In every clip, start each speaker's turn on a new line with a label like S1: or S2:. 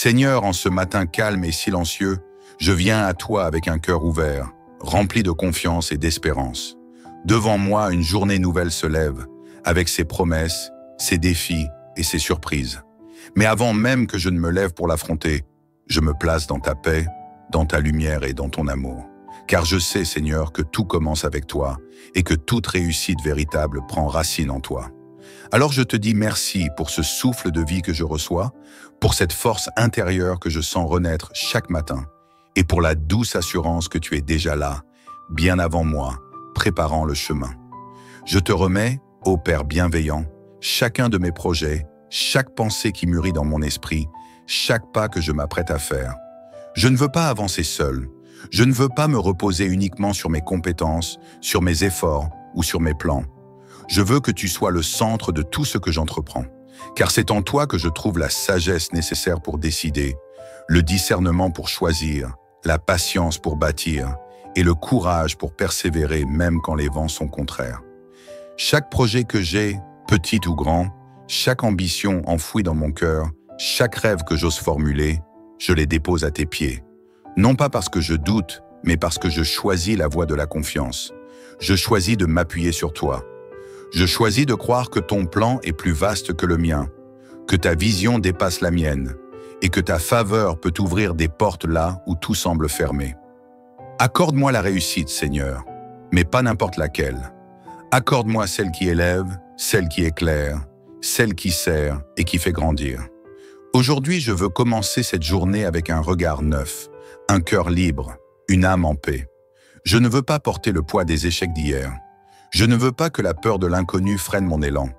S1: Seigneur, en ce matin calme et silencieux, je viens à toi avec un cœur ouvert, rempli de confiance et d'espérance. Devant moi, une journée nouvelle se lève, avec ses promesses, ses défis et ses surprises. Mais avant même que je ne me lève pour l'affronter, je me place dans ta paix, dans ta lumière et dans ton amour. Car je sais, Seigneur, que tout commence avec toi et que toute réussite véritable prend racine en toi. Alors je te dis merci pour ce souffle de vie que je reçois, pour cette force intérieure que je sens renaître chaque matin, et pour la douce assurance que tu es déjà là, bien avant moi, préparant le chemin. Je te remets, ô Père bienveillant, chacun de mes projets, chaque pensée qui mûrit dans mon esprit, chaque pas que je m'apprête à faire. Je ne veux pas avancer seul. Je ne veux pas me reposer uniquement sur mes compétences, sur mes efforts ou sur mes plans. Je veux que tu sois le centre de tout ce que j'entreprends, car c'est en toi que je trouve la sagesse nécessaire pour décider, le discernement pour choisir, la patience pour bâtir et le courage pour persévérer même quand les vents sont contraires. Chaque projet que j'ai, petit ou grand, chaque ambition enfouie dans mon cœur, chaque rêve que j'ose formuler, je les dépose à tes pieds. Non pas parce que je doute, mais parce que je choisis la voie de la confiance. Je choisis de m'appuyer sur toi. Je choisis de croire que ton plan est plus vaste que le mien, que ta vision dépasse la mienne, et que ta faveur peut ouvrir des portes là où tout semble fermé. Accorde-moi la réussite, Seigneur, mais pas n'importe laquelle. Accorde-moi celle qui élève, celle qui éclaire, celle qui sert et qui fait grandir. Aujourd'hui, je veux commencer cette journée avec un regard neuf, un cœur libre, une âme en paix. Je ne veux pas porter le poids des échecs d'hier. Je ne veux pas que la peur de l'inconnu freine mon élan,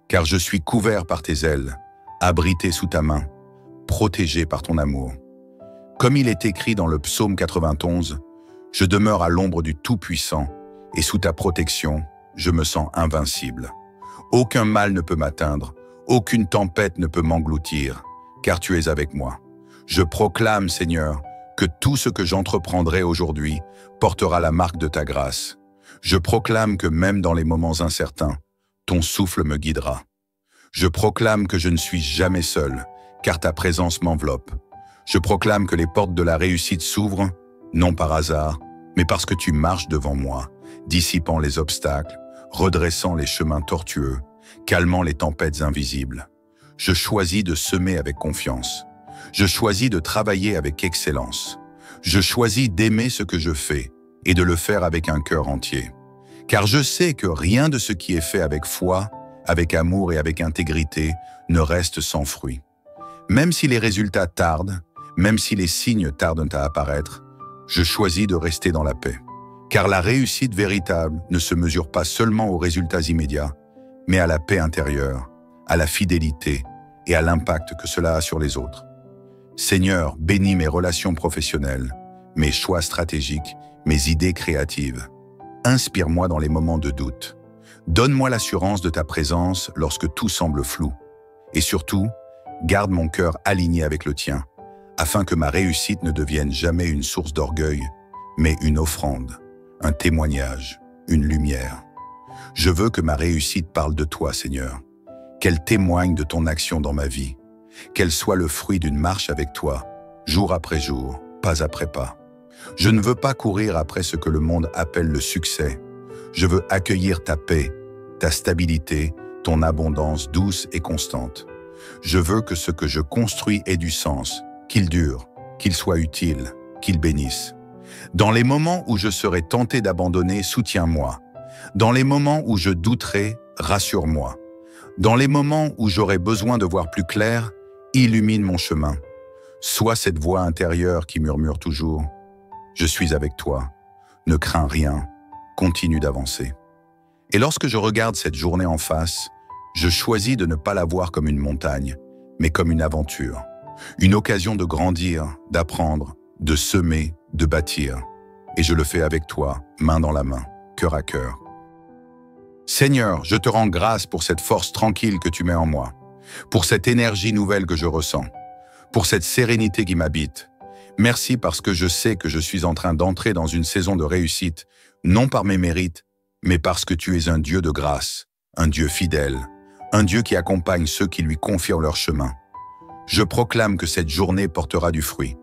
S1: car je suis couvert par tes ailes, abrité sous ta main, protégé par ton amour. Comme il est écrit dans le psaume 91, je demeure à l'ombre du Tout-Puissant, et sous ta protection, je me sens invincible. Aucun mal ne peut m'atteindre, aucune tempête ne peut m'engloutir, car tu es avec moi. Je proclame, Seigneur, que tout ce que j'entreprendrai aujourd'hui portera la marque de ta grâce. Je proclame que même dans les moments incertains, ton souffle me guidera. Je proclame que je ne suis jamais seul, car ta présence m'enveloppe. Je proclame que les portes de la réussite s'ouvrent, non par hasard, mais parce que tu marches devant moi, dissipant les obstacles, redressant les chemins tortueux, calmant les tempêtes invisibles. Je choisis de semer avec confiance. Je choisis de travailler avec excellence. Je choisis d'aimer ce que je fais et de le faire avec un cœur entier. Car je sais que rien de ce qui est fait avec foi, avec amour et avec intégrité ne reste sans fruit. Même si les résultats tardent, même si les signes tardent à apparaître, je choisis de rester dans la paix. Car la réussite véritable ne se mesure pas seulement aux résultats immédiats, mais à la paix intérieure, à la fidélité et à l'impact que cela a sur les autres. Seigneur, bénis mes relations professionnelles, mes choix stratégiques, mes idées créatives. Inspire-moi dans les moments de doute. Donne-moi l'assurance de ta présence lorsque tout semble flou. Et surtout, garde mon cœur aligné avec le tien, afin que ma réussite ne devienne jamais une source d'orgueil, mais une offrande, un témoignage, une lumière. Je veux que ma réussite parle de toi, Seigneur, qu'elle témoigne de ton action dans ma vie, qu'elle soit le fruit d'une marche avec toi, jour après jour, pas après pas. Je ne veux pas courir après ce que le monde appelle le succès. Je veux accueillir ta paix, ta stabilité, ton abondance douce et constante. Je veux que ce que je construis ait du sens, qu'il dure, qu'il soit utile, qu'il bénisse. Dans les moments où je serai tenté d'abandonner, soutiens-moi. Dans les moments où je douterai, rassure-moi. Dans les moments où j'aurai besoin de voir plus clair, illumine mon chemin. Sois cette voix intérieure qui murmure toujours « Je suis avec toi, ne crains rien, continue d'avancer ». Et lorsque je regarde cette journée en face, je choisis de ne pas la voir comme une montagne, mais comme une aventure. Une occasion de grandir, d'apprendre, de semer, de bâtir. Et je le fais avec toi, main dans la main, cœur à cœur. Seigneur, je te rends grâce pour cette force tranquille que tu mets en moi, pour cette énergie nouvelle que je ressens, pour cette sérénité qui m'habite. Merci parce que je sais que je suis en train d'entrer dans une saison de réussite, non par mes mérites, mais parce que tu es un Dieu de grâce, un Dieu fidèle, un Dieu qui accompagne ceux qui lui confient leur chemin. Je proclame que cette journée portera du fruit,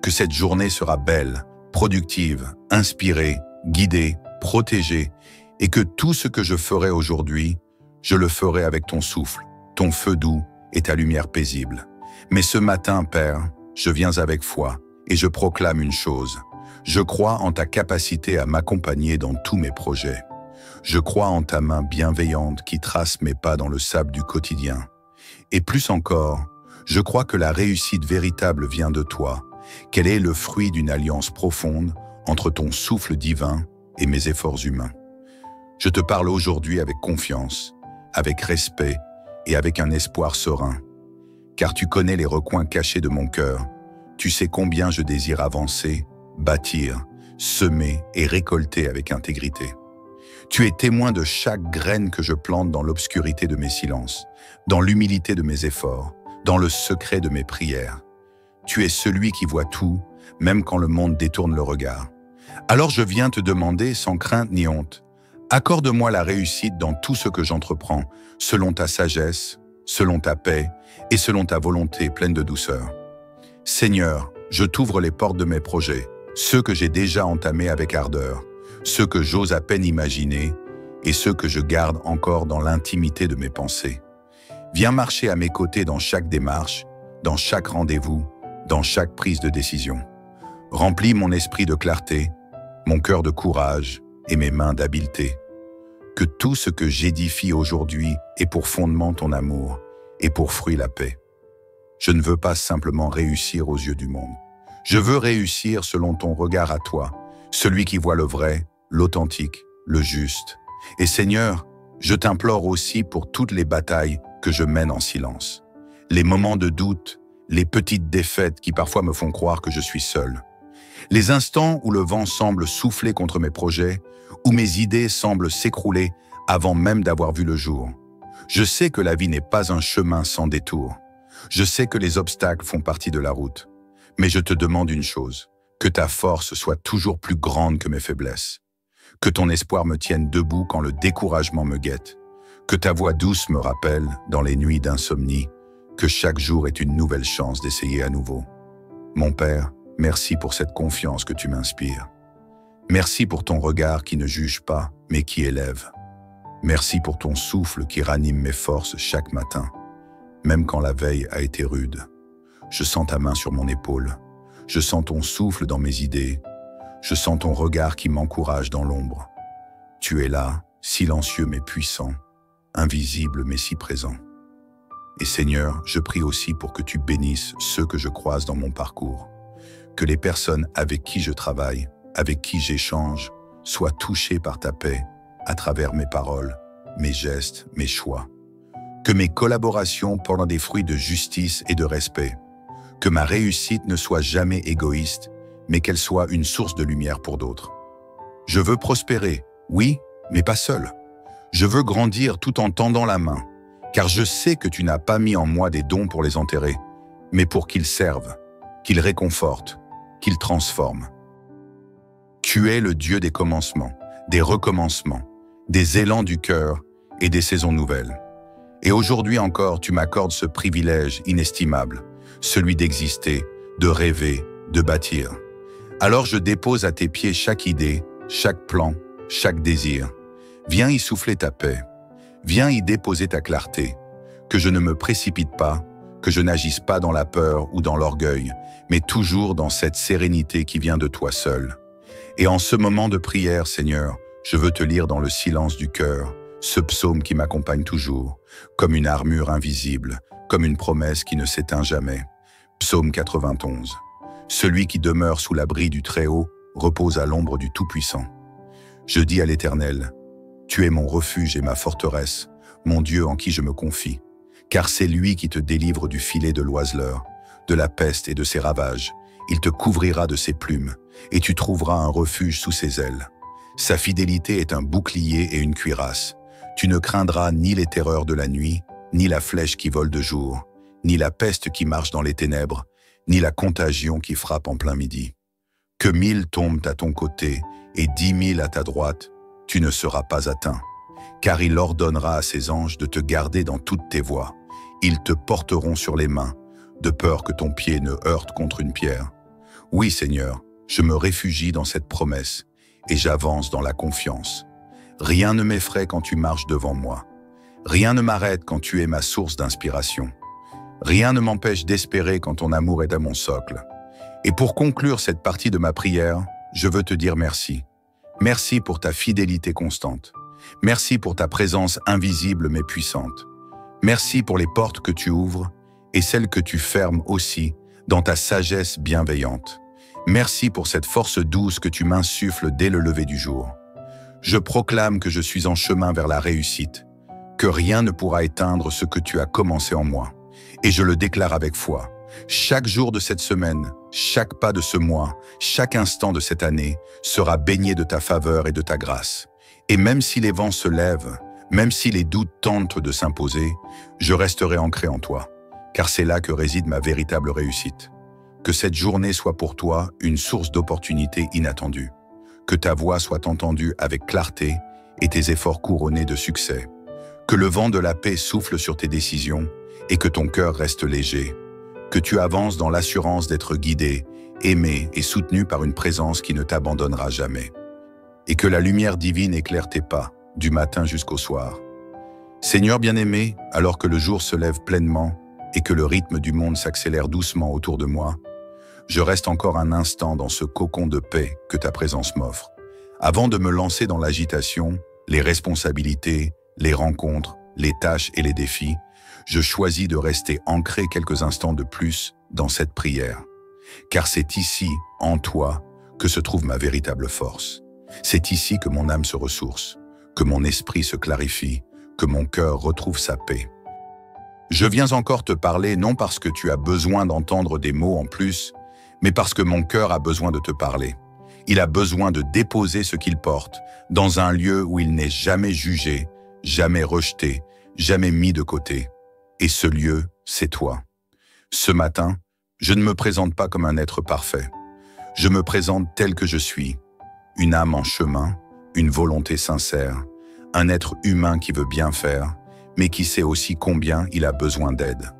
S1: que cette journée sera belle, productive, inspirée, guidée, protégée, et que tout ce que je ferai aujourd'hui, je le ferai avec ton souffle, ton feu doux et ta lumière paisible. Mais ce matin, Père, je viens avec foi et je proclame une chose. Je crois en ta capacité à m'accompagner dans tous mes projets. Je crois en ta main bienveillante qui trace mes pas dans le sable du quotidien. Et plus encore, je crois que la réussite véritable vient de toi, qu'elle est le fruit d'une alliance profonde entre ton souffle divin et mes efforts humains. Je te parle aujourd'hui avec confiance, avec respect et avec un espoir serein. Car tu connais les recoins cachés de mon cœur. Tu sais combien je désire avancer, bâtir, semer et récolter avec intégrité. Tu es témoin de chaque graine que je plante dans l'obscurité de mes silences, dans l'humilité de mes efforts, dans le secret de mes prières. Tu es celui qui voit tout, même quand le monde détourne le regard. Alors je viens te demander sans crainte ni honte, accorde-moi la réussite dans tout ce que j'entreprends, selon ta sagesse, selon ta paix et selon ta volonté pleine de douceur. Seigneur, je t'ouvre les portes de mes projets, ceux que j'ai déjà entamés avec ardeur, ceux que j'ose à peine imaginer et ceux que je garde encore dans l'intimité de mes pensées. Viens marcher à mes côtés dans chaque démarche, dans chaque rendez-vous, dans chaque prise de décision. Remplis mon esprit de clarté, mon cœur de courage et mes mains d'habileté. Que tout ce que j'édifie aujourd'hui ait pour fondement ton amour et pour fruit la paix. Je ne veux pas simplement réussir aux yeux du monde. Je veux réussir selon ton regard à toi, celui qui voit le vrai, l'authentique, le juste. Et Seigneur, je t'implore aussi pour toutes les batailles que je mène en silence. Les moments de doute, les petites défaites qui parfois me font croire que je suis seul. Les instants où le vent semble souffler contre mes projets, où mes idées semblent s'écrouler avant même d'avoir vu le jour. Je sais que la vie n'est pas un chemin sans détour. Je sais que les obstacles font partie de la route. Mais je te demande une chose, que ta force soit toujours plus grande que mes faiblesses. Que ton espoir me tienne debout quand le découragement me guette. Que ta voix douce me rappelle, dans les nuits d'insomnie, que chaque jour est une nouvelle chance d'essayer à nouveau. Mon Père, merci pour cette confiance que tu m'inspires. Merci pour ton regard qui ne juge pas, mais qui élève. Merci pour ton souffle qui ranime mes forces chaque matin, même quand la veille a été rude. Je sens ta main sur mon épaule. Je sens ton souffle dans mes idées. Je sens ton regard qui m'encourage dans l'ombre. Tu es là, silencieux mais puissant, invisible mais si présent. Et Seigneur, je prie aussi pour que tu bénisses ceux que je croise dans mon parcours. Que les personnes avec qui je travaille, avec qui j'échange, soient touchées par ta paix à travers mes paroles, mes gestes, mes choix. Que mes collaborations portent des fruits de justice et de respect. Que ma réussite ne soit jamais égoïste, mais qu'elle soit une source de lumière pour d'autres. Je veux prospérer, oui, mais pas seul. Je veux grandir tout en tendant la main, car je sais que tu n'as pas mis en moi des dons pour les enterrer, mais pour qu'ils servent, qu'ils réconfortent, qu'ils transforment. Tu es le Dieu des commencements, des recommencements, des élans du cœur et des saisons nouvelles. Et aujourd'hui encore, tu m'accordes ce privilège inestimable, celui d'exister, de rêver, de bâtir. Alors je dépose à tes pieds chaque idée, chaque plan, chaque désir. Viens y souffler ta paix. Viens y déposer ta clarté. Que je ne me précipite pas, que je n'agisse pas dans la peur ou dans l'orgueil, mais toujours dans cette sérénité qui vient de toi seul. Et en ce moment de prière, Seigneur, je veux te lire dans le silence du cœur, ce psaume qui m'accompagne toujours, comme une armure invisible, comme une promesse qui ne s'éteint jamais. Psaume 91. Celui qui demeure sous l'abri du Très-Haut repose à l'ombre du Tout-Puissant. Je dis à l'Éternel, tu es mon refuge et ma forteresse, mon Dieu en qui je me confie, car c'est lui qui te délivre du filet de l'oiseleur, de la peste et de ses ravages. Il te couvrira de ses plumes, et tu trouveras un refuge sous ses ailes. Sa fidélité est un bouclier et une cuirasse. Tu ne craindras ni les terreurs de la nuit, ni la flèche qui vole de jour, ni la peste qui marche dans les ténèbres, ni la contagion qui frappe en plein midi. Que 1000 tombent à ton côté et 10 000 à ta droite, tu ne seras pas atteint, car il ordonnera à ses anges de te garder dans toutes tes voies. Ils te porteront sur les mains, de peur que ton pied ne heurte contre une pierre. Oui, Seigneur, je me réfugie dans cette promesse et j'avance dans la confiance. Rien ne m'effraie quand tu marches devant moi. Rien ne m'arrête quand tu es ma source d'inspiration. Rien ne m'empêche d'espérer quand ton amour est à mon socle. Et pour conclure cette partie de ma prière, je veux te dire merci. Merci pour ta fidélité constante. Merci pour ta présence invisible mais puissante. Merci pour les portes que tu ouvres et celles que tu fermes aussi dans ta sagesse bienveillante. Merci pour cette force douce que tu m'insuffles dès le lever du jour. Je proclame que je suis en chemin vers la réussite, que rien ne pourra éteindre ce que tu as commencé en moi. Et je le déclare avec foi. Chaque jour de cette semaine, chaque pas de ce mois, chaque instant de cette année sera baigné de ta faveur et de ta grâce. Et même si les vents se lèvent, même si les doutes tentent de s'imposer, je resterai ancré en toi, car c'est là que réside ma véritable réussite. Que cette journée soit pour toi une source d'opportunités inattendues. Que ta voix soit entendue avec clarté et tes efforts couronnés de succès. Que le vent de la paix souffle sur tes décisions et que ton cœur reste léger. Que tu avances dans l'assurance d'être guidé, aimé et soutenu par une présence qui ne t'abandonnera jamais. Et que la lumière divine éclaire tes pas, du matin jusqu'au soir. Seigneur bien-aimé, alors que le jour se lève pleinement et que le rythme du monde s'accélère doucement autour de moi, je reste encore un instant dans ce cocon de paix que ta présence m'offre. Avant de me lancer dans l'agitation, les responsabilités, les rencontres, les tâches et les défis, je choisis de rester ancré quelques instants de plus dans cette prière. Car c'est ici, en toi, que se trouve ma véritable force. C'est ici que mon âme se ressource, que mon esprit se clarifie, que mon cœur retrouve sa paix. Je viens encore te parler non parce que tu as besoin d'entendre des mots en plus, mais parce que mon cœur a besoin de te parler. Il a besoin de déposer ce qu'il porte dans un lieu où il n'est jamais jugé, jamais rejeté, jamais mis de côté. Et ce lieu, c'est toi. Ce matin, je ne me présente pas comme un être parfait. Je me présente tel que je suis. Une âme en chemin, une volonté sincère, un être humain qui veut bien faire, mais qui sait aussi combien il a besoin d'aide.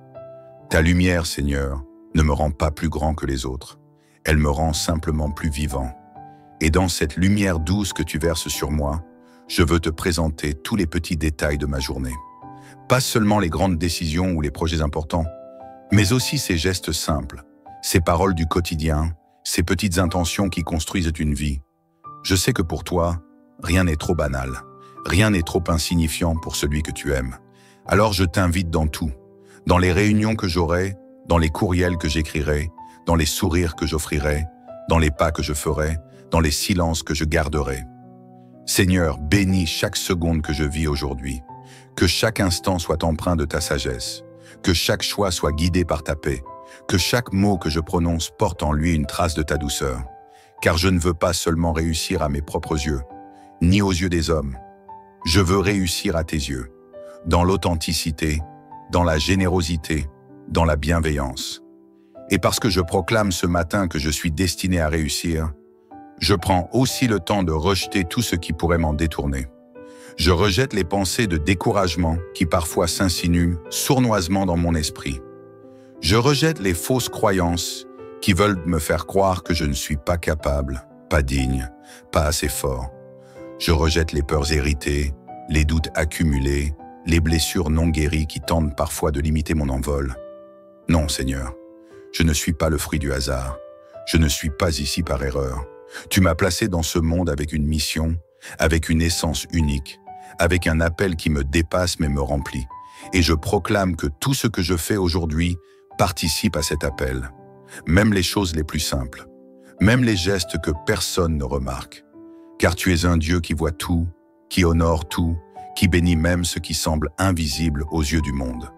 S1: Ta lumière, Seigneur, ne me rend pas plus grand que les autres. Elle me rend simplement plus vivant. Et dans cette lumière douce que tu verses sur moi, je veux te présenter tous les petits détails de ma journée. Pas seulement les grandes décisions ou les projets importants, mais aussi ces gestes simples, ces paroles du quotidien, ces petites intentions qui construisent une vie. Je sais que pour toi, rien n'est trop banal, rien n'est trop insignifiant pour celui que tu aimes. Alors je t'invite dans tout, dans les réunions que j'aurai, dans les courriels que j'écrirai, dans les sourires que j'offrirai, dans les pas que je ferai, dans les silences que je garderai. Seigneur, bénis chaque seconde que je vis aujourd'hui, que chaque instant soit empreint de ta sagesse, que chaque choix soit guidé par ta paix, que chaque mot que je prononce porte en lui une trace de ta douceur, car je ne veux pas seulement réussir à mes propres yeux, ni aux yeux des hommes. Je veux réussir à tes yeux, dans l'authenticité, dans la générosité, dans la bienveillance. Et parce que je proclame ce matin que je suis destiné à réussir, je prends aussi le temps de rejeter tout ce qui pourrait m'en détourner. Je rejette les pensées de découragement qui parfois s'insinuent sournoisement dans mon esprit. Je rejette les fausses croyances qui veulent me faire croire que je ne suis pas capable, pas digne, pas assez fort. Je rejette les peurs héritées, les doutes accumulés, les blessures non guéries qui tentent parfois de limiter mon envol. Non, Seigneur, je ne suis pas le fruit du hasard. Je ne suis pas ici par erreur. Tu m'as placé dans ce monde avec une mission, avec une essence unique, avec un appel qui me dépasse mais me remplit. Et je proclame que tout ce que je fais aujourd'hui participe à cet appel. Même les choses les plus simples, même les gestes que personne ne remarque. Car tu es un Dieu qui voit tout, qui honore tout, qui bénit même ce qui semble invisible aux yeux du monde.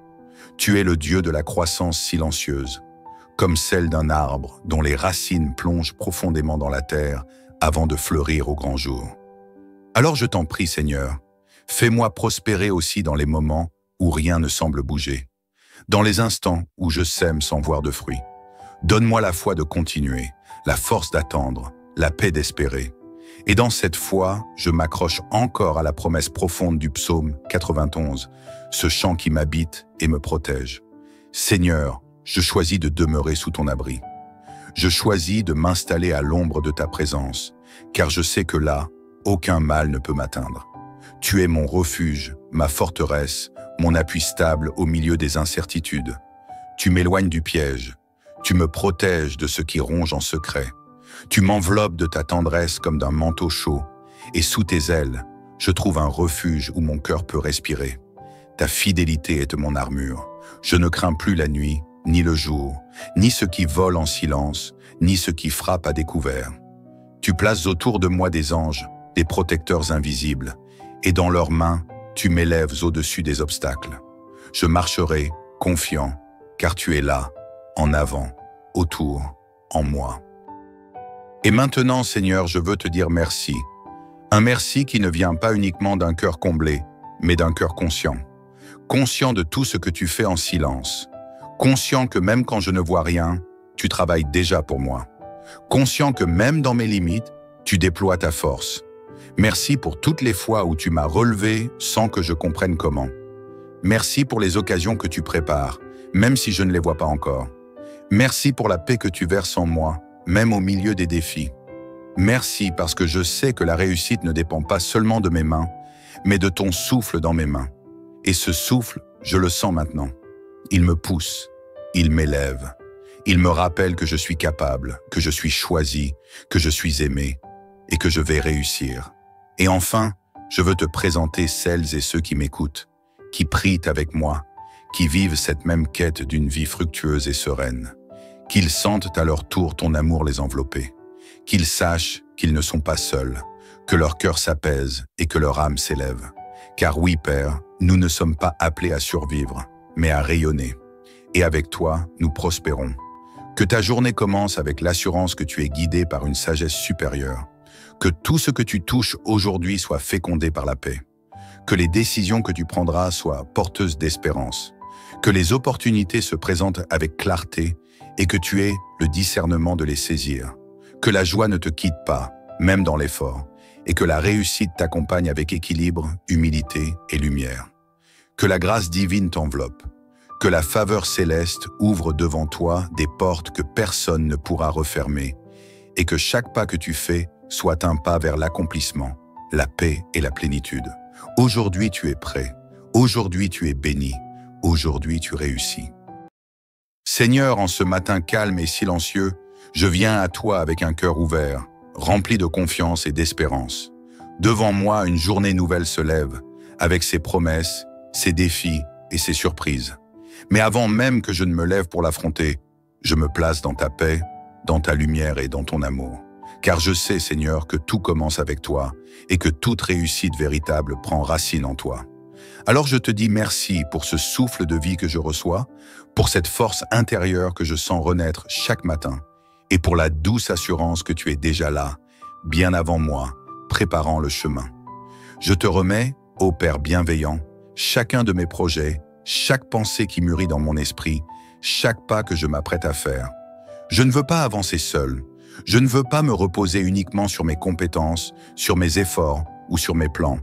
S1: Tu es le Dieu de la croissance silencieuse, comme celle d'un arbre dont les racines plongent profondément dans la terre avant de fleurir au grand jour. Alors je t'en prie, Seigneur, fais-moi prospérer aussi dans les moments où rien ne semble bouger, dans les instants où je sème sans voir de fruits. Donne-moi la foi de continuer, la force d'attendre, la paix d'espérer. Et dans cette foi, je m'accroche encore à la promesse profonde du psaume 91, ce chant qui m'habite et me protège. Seigneur, je choisis de demeurer sous ton abri. Je choisis de m'installer à l'ombre de ta présence, car je sais que là, aucun mal ne peut m'atteindre. Tu es mon refuge, ma forteresse, mon appui stable au milieu des incertitudes. Tu m'éloignes du piège, tu me protèges de ce qui ronge en secret. Tu m'enveloppes de ta tendresse comme d'un manteau chaud, et sous tes ailes, je trouve un refuge où mon cœur peut respirer. Ta fidélité est mon armure. Je ne crains plus la nuit, ni le jour, ni ce qui vole en silence, ni ce qui frappe à découvert. Tu places autour de moi des anges, des protecteurs invisibles, et dans leurs mains, tu m'élèves au-dessus des obstacles. Je marcherai, confiant, car tu es là, en avant, autour, en moi. Et maintenant, Seigneur, je veux te dire merci. Un merci qui ne vient pas uniquement d'un cœur comblé, mais d'un cœur conscient. Conscient de tout ce que tu fais en silence. Conscient que même quand je ne vois rien, tu travailles déjà pour moi. Conscient que même dans mes limites, tu déploies ta force. Merci pour toutes les fois où tu m'as relevé sans que je comprenne comment. Merci pour les occasions que tu prépares, même si je ne les vois pas encore. Merci pour la paix que tu verses en moi, même au milieu des défis. Merci parce que je sais que la réussite ne dépend pas seulement de mes mains, mais de ton souffle dans mes mains. Et ce souffle, je le sens maintenant. Il me pousse, il m'élève. Il me rappelle que je suis capable, que je suis choisi, que je suis aimé et que je vais réussir. Et enfin, je veux te présenter celles et ceux qui m'écoutent, qui prient avec moi, qui vivent cette même quête d'une vie fructueuse et sereine. Qu'ils sentent à leur tour ton amour les envelopper. Qu'ils sachent qu'ils ne sont pas seuls, que leur cœur s'apaise et que leur âme s'élève. Car oui, Père, nous ne sommes pas appelés à survivre, mais à rayonner. Et avec toi, nous prospérons. Que ta journée commence avec l'assurance que tu es guidé par une sagesse supérieure. Que tout ce que tu touches aujourd'hui soit fécondé par la paix. Que les décisions que tu prendras soient porteuses d'espérance. Que les opportunités se présentent avec clarté et que tu aies le discernement de les saisir. Que la joie ne te quitte pas, même dans l'effort, et que la réussite t'accompagne avec équilibre, humilité et lumière. Que la grâce divine t'enveloppe. Que la faveur céleste ouvre devant toi des portes que personne ne pourra refermer, et que chaque pas que tu fais soit un pas vers l'accomplissement, la paix et la plénitude. Aujourd'hui tu es prêt, aujourd'hui tu es béni, aujourd'hui tu réussis. Seigneur, en ce matin calme et silencieux, je viens à toi avec un cœur ouvert, rempli de confiance et d'espérance. Devant moi, une journée nouvelle se lève, avec ses promesses, ses défis et ses surprises. Mais avant même que je ne me lève pour l'affronter, je me place dans ta paix, dans ta lumière et dans ton amour. Car je sais, Seigneur, que tout commence avec toi et que toute réussite véritable prend racine en toi. Alors je te dis merci pour ce souffle de vie que je reçois, pour cette force intérieure que je sens renaître chaque matin et pour la douce assurance que tu es déjà là, bien avant moi, préparant le chemin. Je te remets, ô Père bienveillant, chacun de mes projets, chaque pensée qui mûrit dans mon esprit, chaque pas que je m'apprête à faire. Je ne veux pas avancer seul. Je ne veux pas me reposer uniquement sur mes compétences, sur mes efforts ou sur mes plans.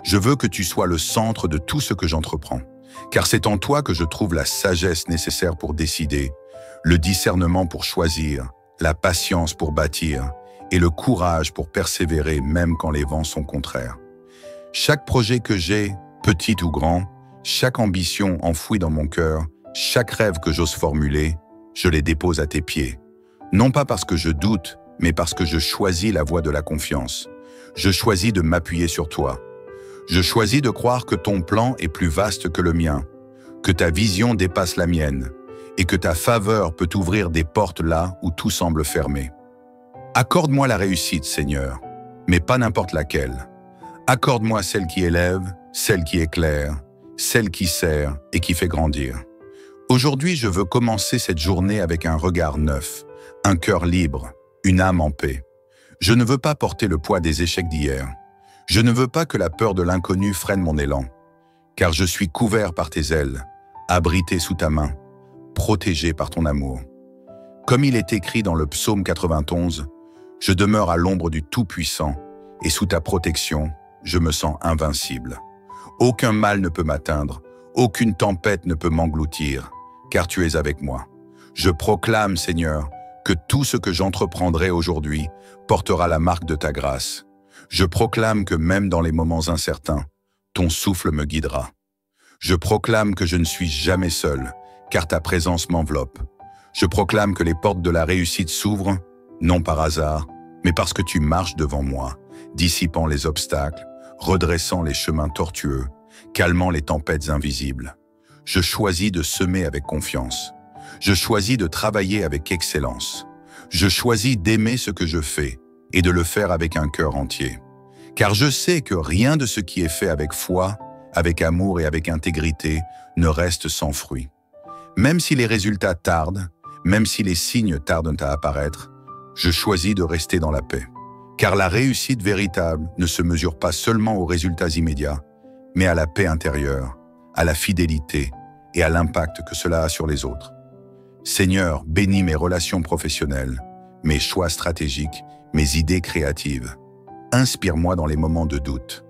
S1: Je veux que tu sois le centre de tout ce que j'entreprends, car c'est en toi que je trouve la sagesse nécessaire pour décider, le discernement pour choisir, la patience pour bâtir et le courage pour persévérer même quand les vents sont contraires. Chaque projet que j'ai, petit ou grand, chaque ambition enfouie dans mon cœur, chaque rêve que j'ose formuler, je les dépose à tes pieds. Non pas parce que je doute, mais parce que je choisis la voie de la confiance. Je choisis de m'appuyer sur toi. Je choisis de croire que ton plan est plus vaste que le mien, que ta vision dépasse la mienne, et que ta faveur peut ouvrir des portes là où tout semble fermé. Accorde-moi la réussite, Seigneur, mais pas n'importe laquelle. Accorde-moi celle qui élève, celle qui éclaire, celle qui sert et qui fait grandir. Aujourd'hui, je veux commencer cette journée avec un regard neuf, un cœur libre, une âme en paix. Je ne veux pas porter le poids des échecs d'hier. Je ne veux pas que la peur de l'inconnu freine mon élan, car je suis couvert par tes ailes, abrité sous ta main, protégé par ton amour. Comme il est écrit dans le psaume 91, je demeure à l'ombre du Tout-Puissant, et sous ta protection, je me sens invincible. Aucun mal ne peut m'atteindre, aucune tempête ne peut m'engloutir, car tu es avec moi. Je proclame, Seigneur, que tout ce que j'entreprendrai aujourd'hui portera la marque de ta grâce. Je proclame que même dans les moments incertains, ton souffle me guidera. Je proclame que je ne suis jamais seul, car ta présence m'enveloppe. Je proclame que les portes de la réussite s'ouvrent, non par hasard, mais parce que tu marches devant moi, dissipant les obstacles, redressant les chemins tortueux, calmant les tempêtes invisibles. Je choisis de semer avec confiance. Je choisis de travailler avec excellence. Je choisis d'aimer ce que je fais et de le faire avec un cœur entier. Car je sais que rien de ce qui est fait avec foi, avec amour et avec intégrité ne reste sans fruit. Même si les résultats tardent, même si les signes tardent à apparaître, je choisis de rester dans la paix. Car la réussite véritable ne se mesure pas seulement aux résultats immédiats, mais à la paix intérieure, à la fidélité et à l'impact que cela a sur les autres. Seigneur, bénis mes relations professionnelles, mes choix stratégiques, mes idées créatives. Inspire-moi dans les moments de doute.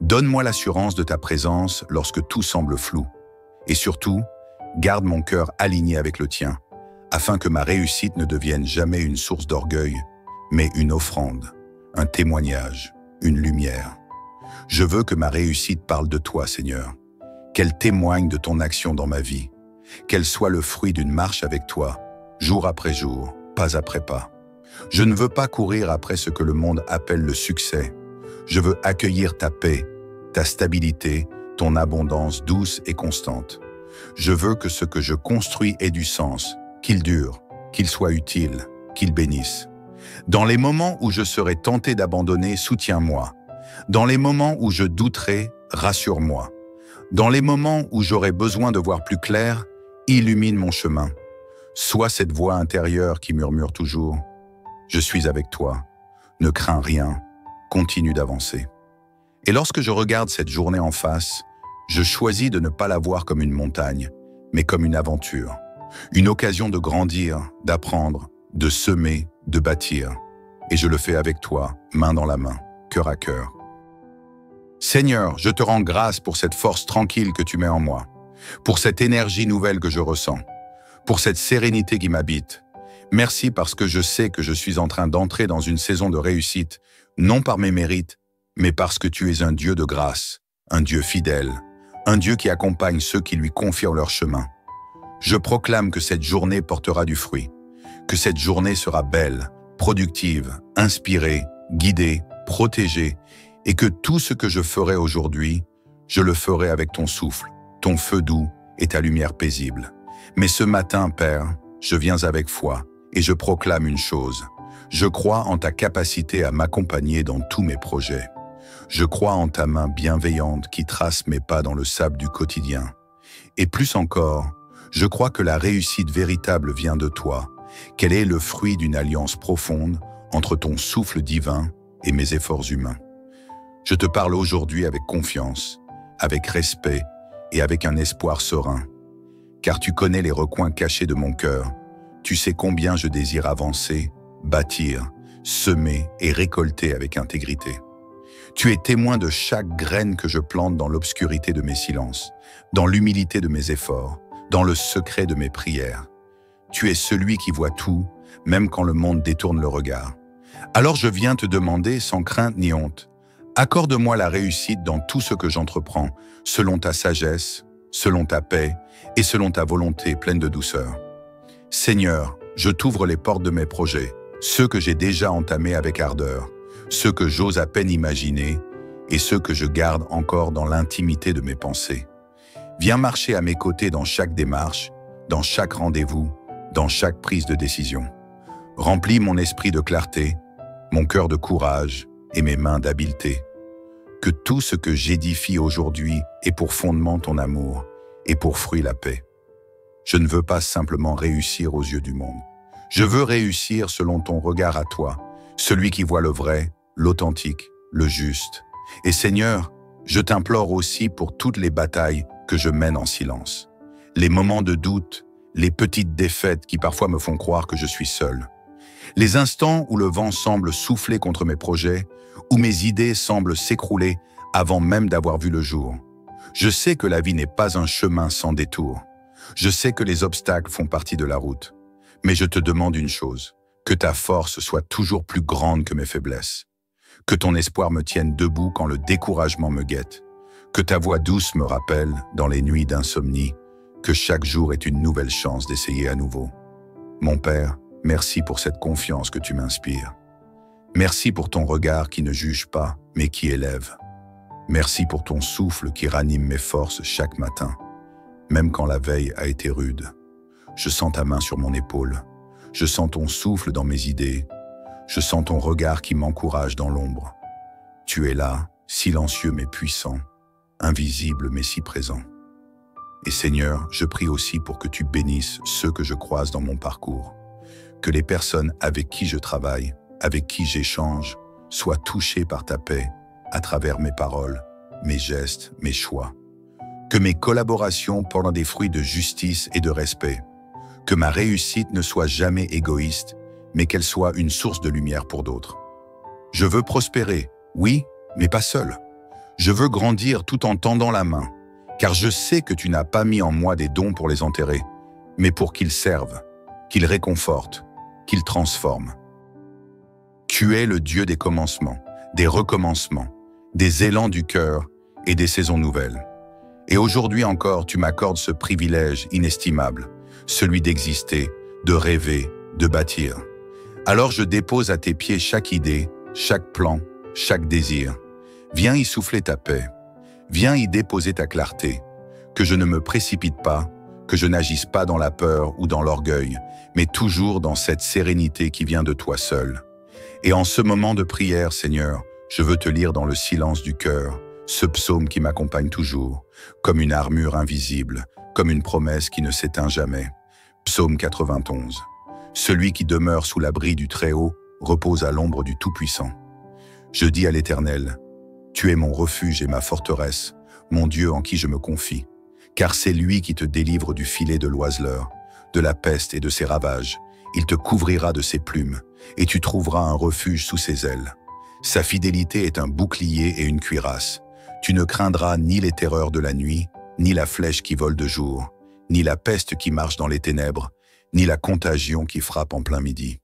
S1: Donne-moi l'assurance de ta présence lorsque tout semble flou. Et surtout, garde mon cœur aligné avec le tien, afin que ma réussite ne devienne jamais une source d'orgueil, mais une offrande, un témoignage, une lumière. Je veux que ma réussite parle de toi, Seigneur, qu'elle témoigne de ton action dans ma vie, qu'elle soit le fruit d'une marche avec toi, jour après jour, pas après pas. Je ne veux pas courir après ce que le monde appelle le succès. Je veux accueillir ta paix, ta stabilité, ton abondance douce et constante. Je veux que ce que je construis ait du sens, qu'il dure, qu'il soit utile, qu'il bénisse. Dans les moments où je serai tenté d'abandonner, soutiens-moi. Dans les moments où je douterai, rassure-moi. Dans les moments où j'aurai besoin de voir plus clair, illumine mon chemin. Sois cette voix intérieure qui murmure toujours « Je suis avec toi, ne crains rien, continue d'avancer ». Et lorsque je regarde cette journée en face, je choisis de ne pas la voir comme une montagne, mais comme une aventure. Une occasion de grandir, d'apprendre, de semer, de bâtir. Et je le fais avec toi, main dans la main, cœur à cœur. Seigneur, je te rends grâce pour cette force tranquille que tu mets en moi, pour cette énergie nouvelle que je ressens, pour cette sérénité qui m'habite. Merci parce que je sais que je suis en train d'entrer dans une saison de réussite, non par mes mérites, mais parce que tu es un Dieu de grâce, un Dieu fidèle, un Dieu qui accompagne ceux qui lui confient leur chemin. Je proclame que cette journée portera du fruit, que cette journée sera belle, productive, inspirée, guidée, protégée, et que tout ce que je ferai aujourd'hui, je le ferai avec ton souffle, ton feu doux et ta lumière paisible. Mais ce matin, Père, je viens avec foi et je proclame une chose. Je crois en ta capacité à m'accompagner dans tous mes projets. Je crois en ta main bienveillante qui trace mes pas dans le sable du quotidien. Et plus encore, je crois que la réussite véritable vient de toi, qu'elle est le fruit d'une alliance profonde entre ton souffle divin et mes efforts humains. Je te parle aujourd'hui avec confiance, avec respect et avec un espoir serein. Car tu connais les recoins cachés de mon cœur. Tu sais combien je désire avancer, bâtir, semer et récolter avec intégrité. Tu es témoin de chaque graine que je plante dans l'obscurité de mes silences, dans l'humilité de mes efforts, dans le secret de mes prières. Tu es celui qui voit tout, même quand le monde détourne le regard. Alors je viens te demander sans crainte ni honte, accorde-moi la réussite dans tout ce que j'entreprends, selon ta sagesse, selon ta paix et selon ta volonté pleine de douceur. Seigneur, je t'ouvre les portes de mes projets, ceux que j'ai déjà entamés avec ardeur, ceux que j'ose à peine imaginer et ceux que je garde encore dans l'intimité de mes pensées. Viens marcher à mes côtés dans chaque démarche, dans chaque rendez-vous, dans chaque prise de décision. Remplis mon esprit de clarté, mon cœur de courage et mes mains d'habileté. Que tout ce que j'édifie aujourd'hui ait pour fondement ton amour et pour fruit la paix. Je ne veux pas simplement réussir aux yeux du monde. Je veux réussir selon ton regard à toi, celui qui voit le vrai, l'authentique, le juste. Et Seigneur, je t'implore aussi pour toutes les batailles que je mène en silence. Les moments de doute, les petites défaites qui parfois me font croire que je suis seul. Les instants où le vent semble souffler contre mes projets, où mes idées semblent s'écrouler avant même d'avoir vu le jour. Je sais que la vie n'est pas un chemin sans détour. Je sais que les obstacles font partie de la route. Mais je te demande une chose, que ta force soit toujours plus grande que mes faiblesses. Que ton espoir me tienne debout quand le découragement me guette. Que ta voix douce me rappelle, dans les nuits d'insomnie, que chaque jour est une nouvelle chance d'essayer à nouveau. Mon Père, merci pour cette confiance que tu m'inspires. Merci pour ton regard qui ne juge pas, mais qui élève. Merci pour ton souffle qui ranime mes forces chaque matin, même quand la veille a été rude. Je sens ta main sur mon épaule. Je sens ton souffle dans mes idées. Je sens ton regard qui m'encourage dans l'ombre. Tu es là, silencieux mais puissant, invisible mais si présent. Et Seigneur, je prie aussi pour que tu bénisses ceux que je croise dans mon parcours. Que les personnes avec qui je travaille, avec qui j'échange, soient touchées par ta paix à travers mes paroles, mes gestes, mes choix. Que mes collaborations portent des fruits de justice et de respect. Que ma réussite ne soit jamais égoïste, mais qu'elle soit une source de lumière pour d'autres. Je veux prospérer, oui, mais pas seul. Je veux grandir tout en tendant la main, car je sais que tu n'as pas mis en moi des dons pour les enterrer, mais pour qu'ils servent, qu'ils réconfortent, qu'ils transforment. Tu es le Dieu des commencements, des recommencements, des élans du cœur et des saisons nouvelles. Et aujourd'hui encore, tu m'accordes ce privilège inestimable, celui d'exister, de rêver, de bâtir. Alors je dépose à tes pieds chaque idée, chaque plan, chaque désir. Viens y souffler ta paix. Viens y déposer ta clarté. Que je ne me précipite pas, que je n'agisse pas dans la peur ou dans l'orgueil, mais toujours dans cette sérénité qui vient de toi seul. Et en ce moment de prière, Seigneur, je veux te lire dans le silence du cœur, ce psaume qui m'accompagne toujours, comme une armure invisible, comme une promesse qui ne s'éteint jamais. Psaume 91. Celui qui demeure sous l'abri du Très-Haut repose à l'ombre du Tout-Puissant. Je dis à l'Éternel, tu es mon refuge et ma forteresse, mon Dieu en qui je me confie, car c'est lui qui te délivre du filet de l'oiseleur, de la peste et de ses ravages. Il te couvrira de ses plumes, et tu trouveras un refuge sous ses ailes. Sa fidélité est un bouclier et une cuirasse. Tu ne craindras ni les terreurs de la nuit, ni la flèche qui vole de jour, ni la peste qui marche dans les ténèbres, ni la contagion qui frappe en plein midi.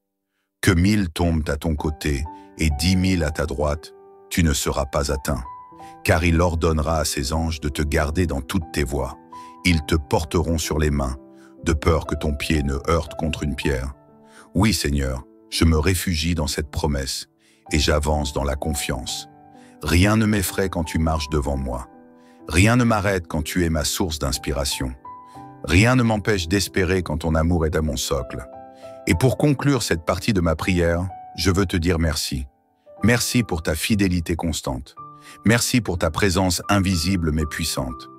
S1: Que 1000 tombent à ton côté et 10 000 à ta droite, tu ne seras pas atteint, car il ordonnera à ses anges de te garder dans toutes tes voies. Ils te porteront sur les mains, de peur que ton pied ne heurte contre une pierre. Oui, Seigneur, je me réfugie dans cette promesse et j'avance dans la confiance. Rien ne m'effraie quand tu marches devant moi. Rien ne m'arrête quand tu es ma source d'inspiration. Rien ne m'empêche d'espérer quand ton amour est à mon socle. Et pour conclure cette partie de ma prière, je veux te dire merci. Merci pour ta fidélité constante. Merci pour ta présence invisible mais puissante.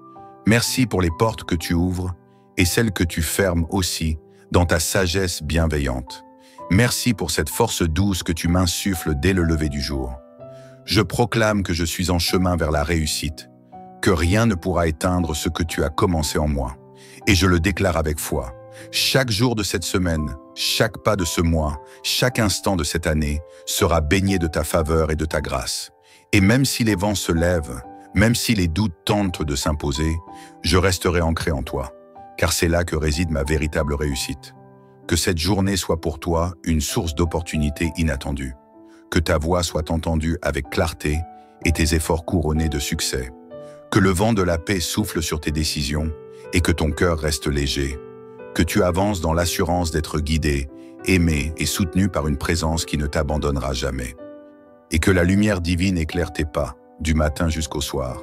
S1: Merci pour les portes que tu ouvres et celles que tu fermes aussi dans ta sagesse bienveillante. Merci pour cette force douce que tu m'insuffles dès le lever du jour. Je proclame que je suis en chemin vers la réussite, que rien ne pourra éteindre ce que tu as commencé en moi. Et je le déclare avec foi. Chaque jour de cette semaine, chaque pas de ce mois, chaque instant de cette année sera baigné de ta faveur et de ta grâce. Et même si les vents se lèvent, même si les doutes tentent de s'imposer, je resterai ancré en toi, car c'est là que réside ma véritable réussite. Que cette journée soit pour toi une source d'opportunités inattendues. Que ta voix soit entendue avec clarté et tes efforts couronnés de succès. Que le vent de la paix souffle sur tes décisions et que ton cœur reste léger. Que tu avances dans l'assurance d'être guidé, aimé et soutenu par une présence qui ne t'abandonnera jamais. Et que la lumière divine éclaire tes pas, du matin jusqu'au soir.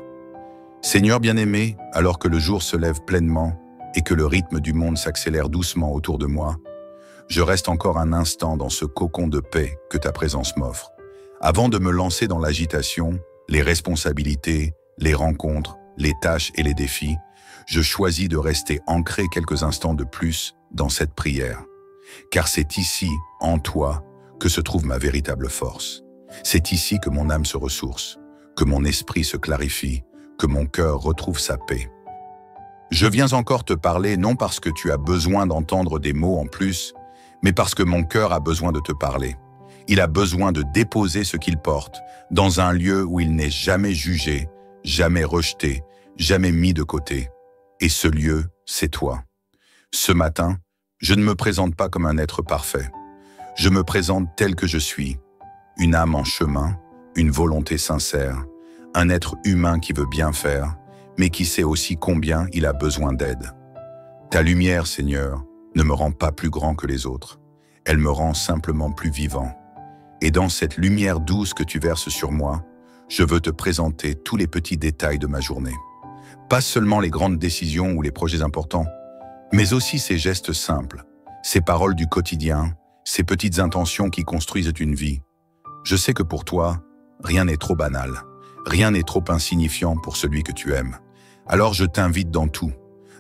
S1: Seigneur bien-aimé, alors que le jour se lève pleinement et que le rythme du monde s'accélère doucement autour de moi, je reste encore un instant dans ce cocon de paix que ta présence m'offre. Avant de me lancer dans l'agitation, les responsabilités, les rencontres, les tâches et les défis, je choisis de rester ancré quelques instants de plus dans cette prière. Car c'est ici, en toi, que se trouve ma véritable force. C'est ici que mon âme se ressource, que mon esprit se clarifie, que mon cœur retrouve sa paix. Je viens encore te parler non parce que tu as besoin d'entendre des mots en plus, mais parce que mon cœur a besoin de te parler. Il a besoin de déposer ce qu'il porte dans un lieu où il n'est jamais jugé, jamais rejeté, jamais mis de côté. Et ce lieu, c'est toi. Ce matin, Je ne me présente pas comme un être parfait. Je me présente tel que je suis, une âme en chemin, une volonté sincère, un être humain qui veut bien faire, mais qui sait aussi combien il a besoin d'aide. Ta lumière, Seigneur, ne me rend pas plus grand que les autres. Elle me rend simplement plus vivant. Et dans cette lumière douce que tu verses sur moi, je veux te présenter tous les petits détails de ma journée. Pas seulement les grandes décisions ou les projets importants, mais aussi ces gestes simples, ces paroles du quotidien, ces petites intentions qui construisent une vie. Je sais que pour toi, rien n'est trop banal, rien n'est trop insignifiant pour celui que tu aimes. Alors je t'invite dans tout,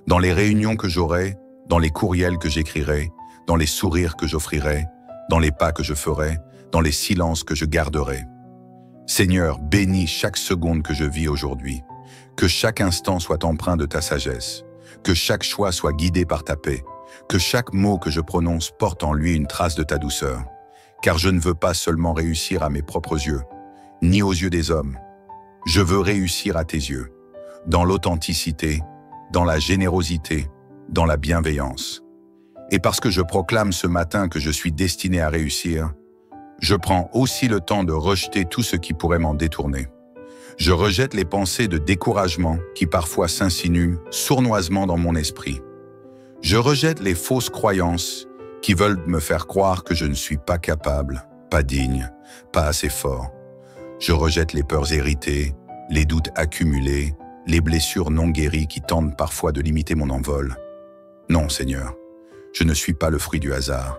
S1: dans les réunions que j'aurai, dans les courriels que j'écrirai, dans les sourires que j'offrirai, dans les pas que je ferai, dans les silences que je garderai. Seigneur, bénis chaque seconde que je vis aujourd'hui, que chaque instant soit empreint de ta sagesse, que chaque choix soit guidé par ta paix, que chaque mot que je prononce porte en lui une trace de ta douceur, car je ne veux pas seulement réussir à mes propres yeux, ni aux yeux des hommes. Je veux réussir à tes yeux, dans l'authenticité, dans la générosité, dans la bienveillance. Et parce que je proclame ce matin que je suis destiné à réussir, je prends aussi le temps de rejeter tout ce qui pourrait m'en détourner. Je rejette les pensées de découragement qui parfois s'insinuent sournoisement dans mon esprit. Je rejette les fausses croyances qui veulent me faire croire que je ne suis pas capable, pas digne, pas assez fort. Je rejette les peurs héritées, les doutes accumulés, les blessures non guéries qui tentent parfois de limiter mon envol. Non, Seigneur, je ne suis pas le fruit du hasard.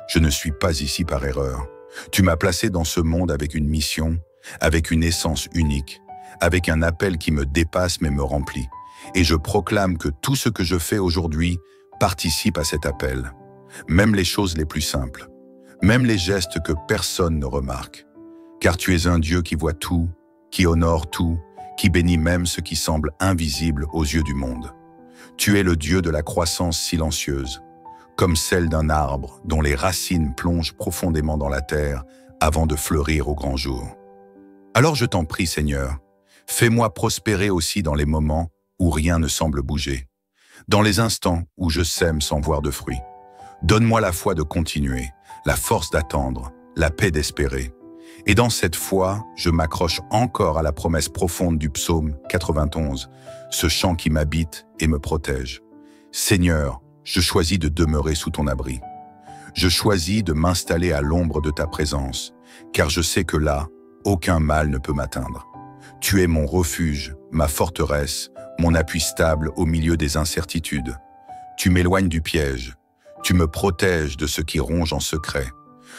S1: Je ne suis pas ici par erreur. Tu m'as placé dans ce monde avec une mission, avec une essence unique, avec un appel qui me dépasse mais me remplit. Et je proclame que tout ce que je fais aujourd'hui participe à cet appel. Même les choses les plus simples, même les gestes que personne ne remarque. Car tu es un Dieu qui voit tout, qui honore tout, qui bénit même ce qui semble invisible aux yeux du monde. Tu es le Dieu de la croissance silencieuse, comme celle d'un arbre dont les racines plongent profondément dans la terre avant de fleurir au grand jour. Alors je t'en prie, Seigneur, fais-moi prospérer aussi dans les moments où rien ne semble bouger, dans les instants où je sème sans voir de fruits. Donne-moi la foi de continuer, la force d'attendre, la paix d'espérer. Et dans cette foi, je m'accroche encore à la promesse profonde du psaume 91, ce chant qui m'habite et me protège. Seigneur, je choisis de demeurer sous ton abri. Je choisis de m'installer à l'ombre de ta présence, car je sais que là, aucun mal ne peut m'atteindre. Tu es mon refuge, ma forteresse, mon appui stable au milieu des incertitudes. Tu m'éloignes du piège. Tu me protèges de ce qui ronge en secret.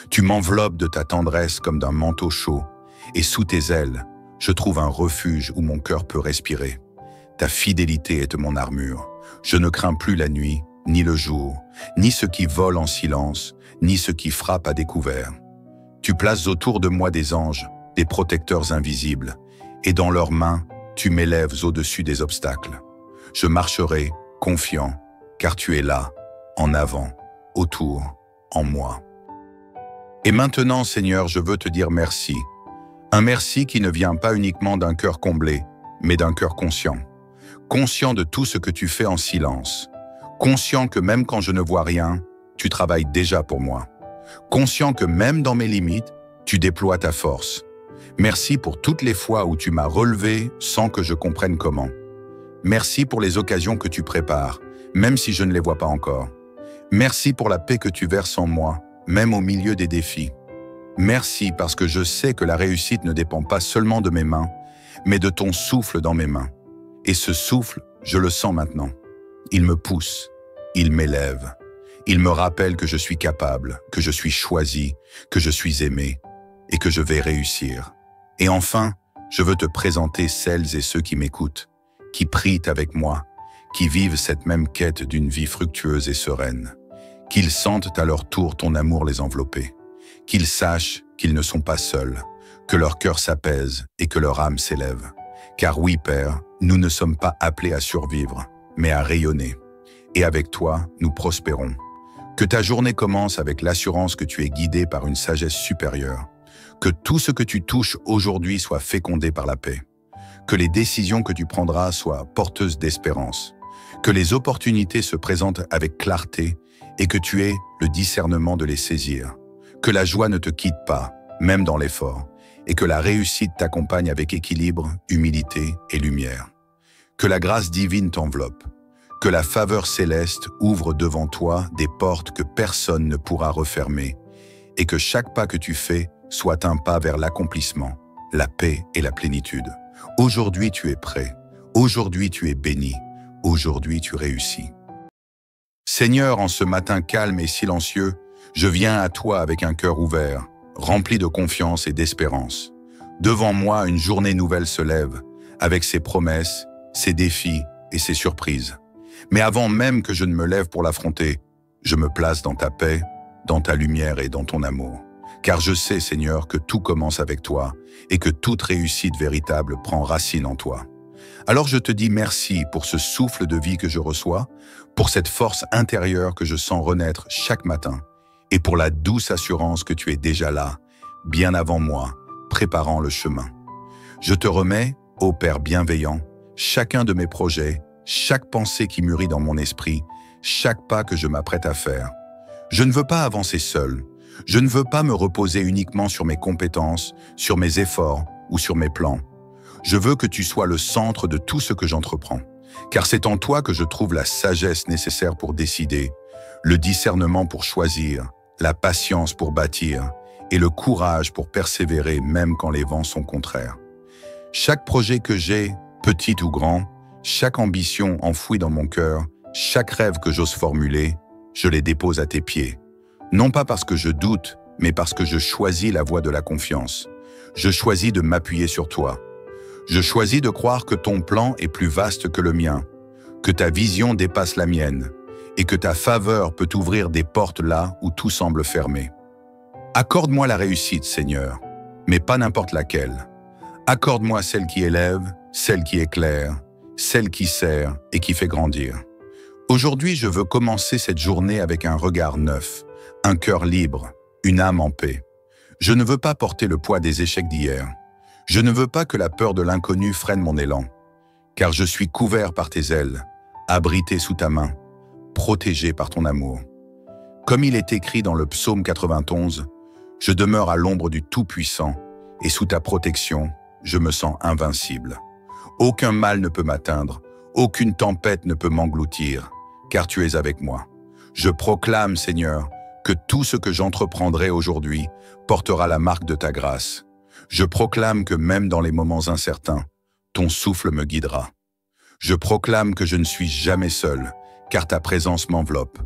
S1: Tu m'enveloppes de ta tendresse comme d'un manteau chaud, et sous tes ailes, je trouve un refuge où mon cœur peut respirer. Ta fidélité est mon armure. Je ne crains plus la nuit, ni le jour, ni ce qui vole en silence, ni ce qui frappe à découvert. Tu places autour de moi des anges, des protecteurs invisibles, et dans leurs mains, tu m'élèves au-dessus des obstacles. Je marcherai, confiant, car tu es là, en avant, autour, en moi. Et maintenant, Seigneur, je veux te dire merci. Un merci qui ne vient pas uniquement d'un cœur comblé, mais d'un cœur conscient. Conscient de tout ce que tu fais en silence. Conscient que même quand je ne vois rien, tu travailles déjà pour moi. Conscient que même dans mes limites, tu déploies ta force. Merci pour toutes les fois où tu m'as relevé sans que je comprenne comment. Merci pour les occasions que tu prépares, même si je ne les vois pas encore. Merci pour la paix que tu verses en moi, même au milieu des défis. Merci parce que je sais que la réussite ne dépend pas seulement de mes mains, mais de ton souffle dans mes mains. Et ce souffle, je le sens maintenant. Il me pousse, il m'élève. Il me rappelle que je suis capable, que je suis choisi, que je suis aimé et que je vais réussir. Et enfin, je veux te présenter celles et ceux qui m'écoutent, qui prient avec moi, qui vivent cette même quête d'une vie fructueuse et sereine. Qu'ils sentent à leur tour ton amour les envelopper. Qu'ils sachent qu'ils ne sont pas seuls, que leur cœur s'apaise et que leur âme s'élève. Car oui, Père, nous ne sommes pas appelés à survivre, mais à rayonner. Et avec toi, nous prospérons. Que ta journée commence avec l'assurance que tu es guidé par une sagesse supérieure. Que tout ce que tu touches aujourd'hui soit fécondé par la paix. Que les décisions que tu prendras soient porteuses d'espérance. Que les opportunités se présentent avec clarté et que tu aies le discernement de les saisir. Que la joie ne te quitte pas, même dans l'effort, et que la réussite t'accompagne avec équilibre, humilité et lumière. Que la grâce divine t'enveloppe, que la faveur céleste ouvre devant toi des portes que personne ne pourra refermer, et que chaque pas que tu fais soit un pas vers l'accomplissement, la paix et la plénitude. Aujourd'hui tu es prêt, aujourd'hui tu es béni, aujourd'hui tu réussis. Seigneur, en ce matin calme et silencieux, je viens à toi avec un cœur ouvert, rempli de confiance et d'espérance. Devant moi, une journée nouvelle se lève, avec ses promesses, ses défis et ses surprises. Mais avant même que je ne me lève pour l'affronter, je me place dans ta paix, dans ta lumière et dans ton amour. Car je sais, Seigneur, que tout commence avec toi et que toute réussite véritable prend racine en toi. Alors je te dis merci pour ce souffle de vie que je reçois, pour cette force intérieure que je sens renaître chaque matin, et pour la douce assurance que tu es déjà là, bien avant moi, préparant le chemin. Je te remets, ô Père bienveillant, chacun de mes projets, chaque pensée qui mûrit dans mon esprit, chaque pas que je m'apprête à faire. Je ne veux pas avancer seul. Je ne veux pas me reposer uniquement sur mes compétences, sur mes efforts ou sur mes plans. Je veux que tu sois le centre de tout ce que j'entreprends, car c'est en toi que je trouve la sagesse nécessaire pour décider, le discernement pour choisir, la patience pour bâtir et le courage pour persévérer même quand les vents sont contraires. Chaque projet que j'ai, petit ou grand, chaque ambition enfouie dans mon cœur, chaque rêve que j'ose formuler, je les dépose à tes pieds. Non pas parce que je doute, mais parce que je choisis la voie de la confiance. Je choisis de m'appuyer sur toi. Je choisis de croire que ton plan est plus vaste que le mien, que ta vision dépasse la mienne, et que ta faveur peut ouvrir des portes là où tout semble fermé. Accorde-moi la réussite, Seigneur, mais pas n'importe laquelle. Accorde-moi celle qui élève, celle qui éclaire, celle qui sert et qui fait grandir. Aujourd'hui, je veux commencer cette journée avec un regard neuf, un cœur libre, une âme en paix. Je ne veux pas porter le poids des échecs d'hier. Je ne veux pas que la peur de l'inconnu freine mon élan, car je suis couvert par tes ailes, abrité sous ta main, protégé par ton amour. Comme il est écrit dans le psaume 91, je demeure à l'ombre du Tout-Puissant, et sous ta protection, je me sens invincible. Aucun mal ne peut m'atteindre, aucune tempête ne peut m'engloutir, car tu es avec moi. Je proclame, Seigneur, que tout ce que j'entreprendrai aujourd'hui portera la marque de ta grâce. Je proclame que même dans les moments incertains, ton souffle me guidera. Je proclame que je ne suis jamais seul, car ta présence m'enveloppe.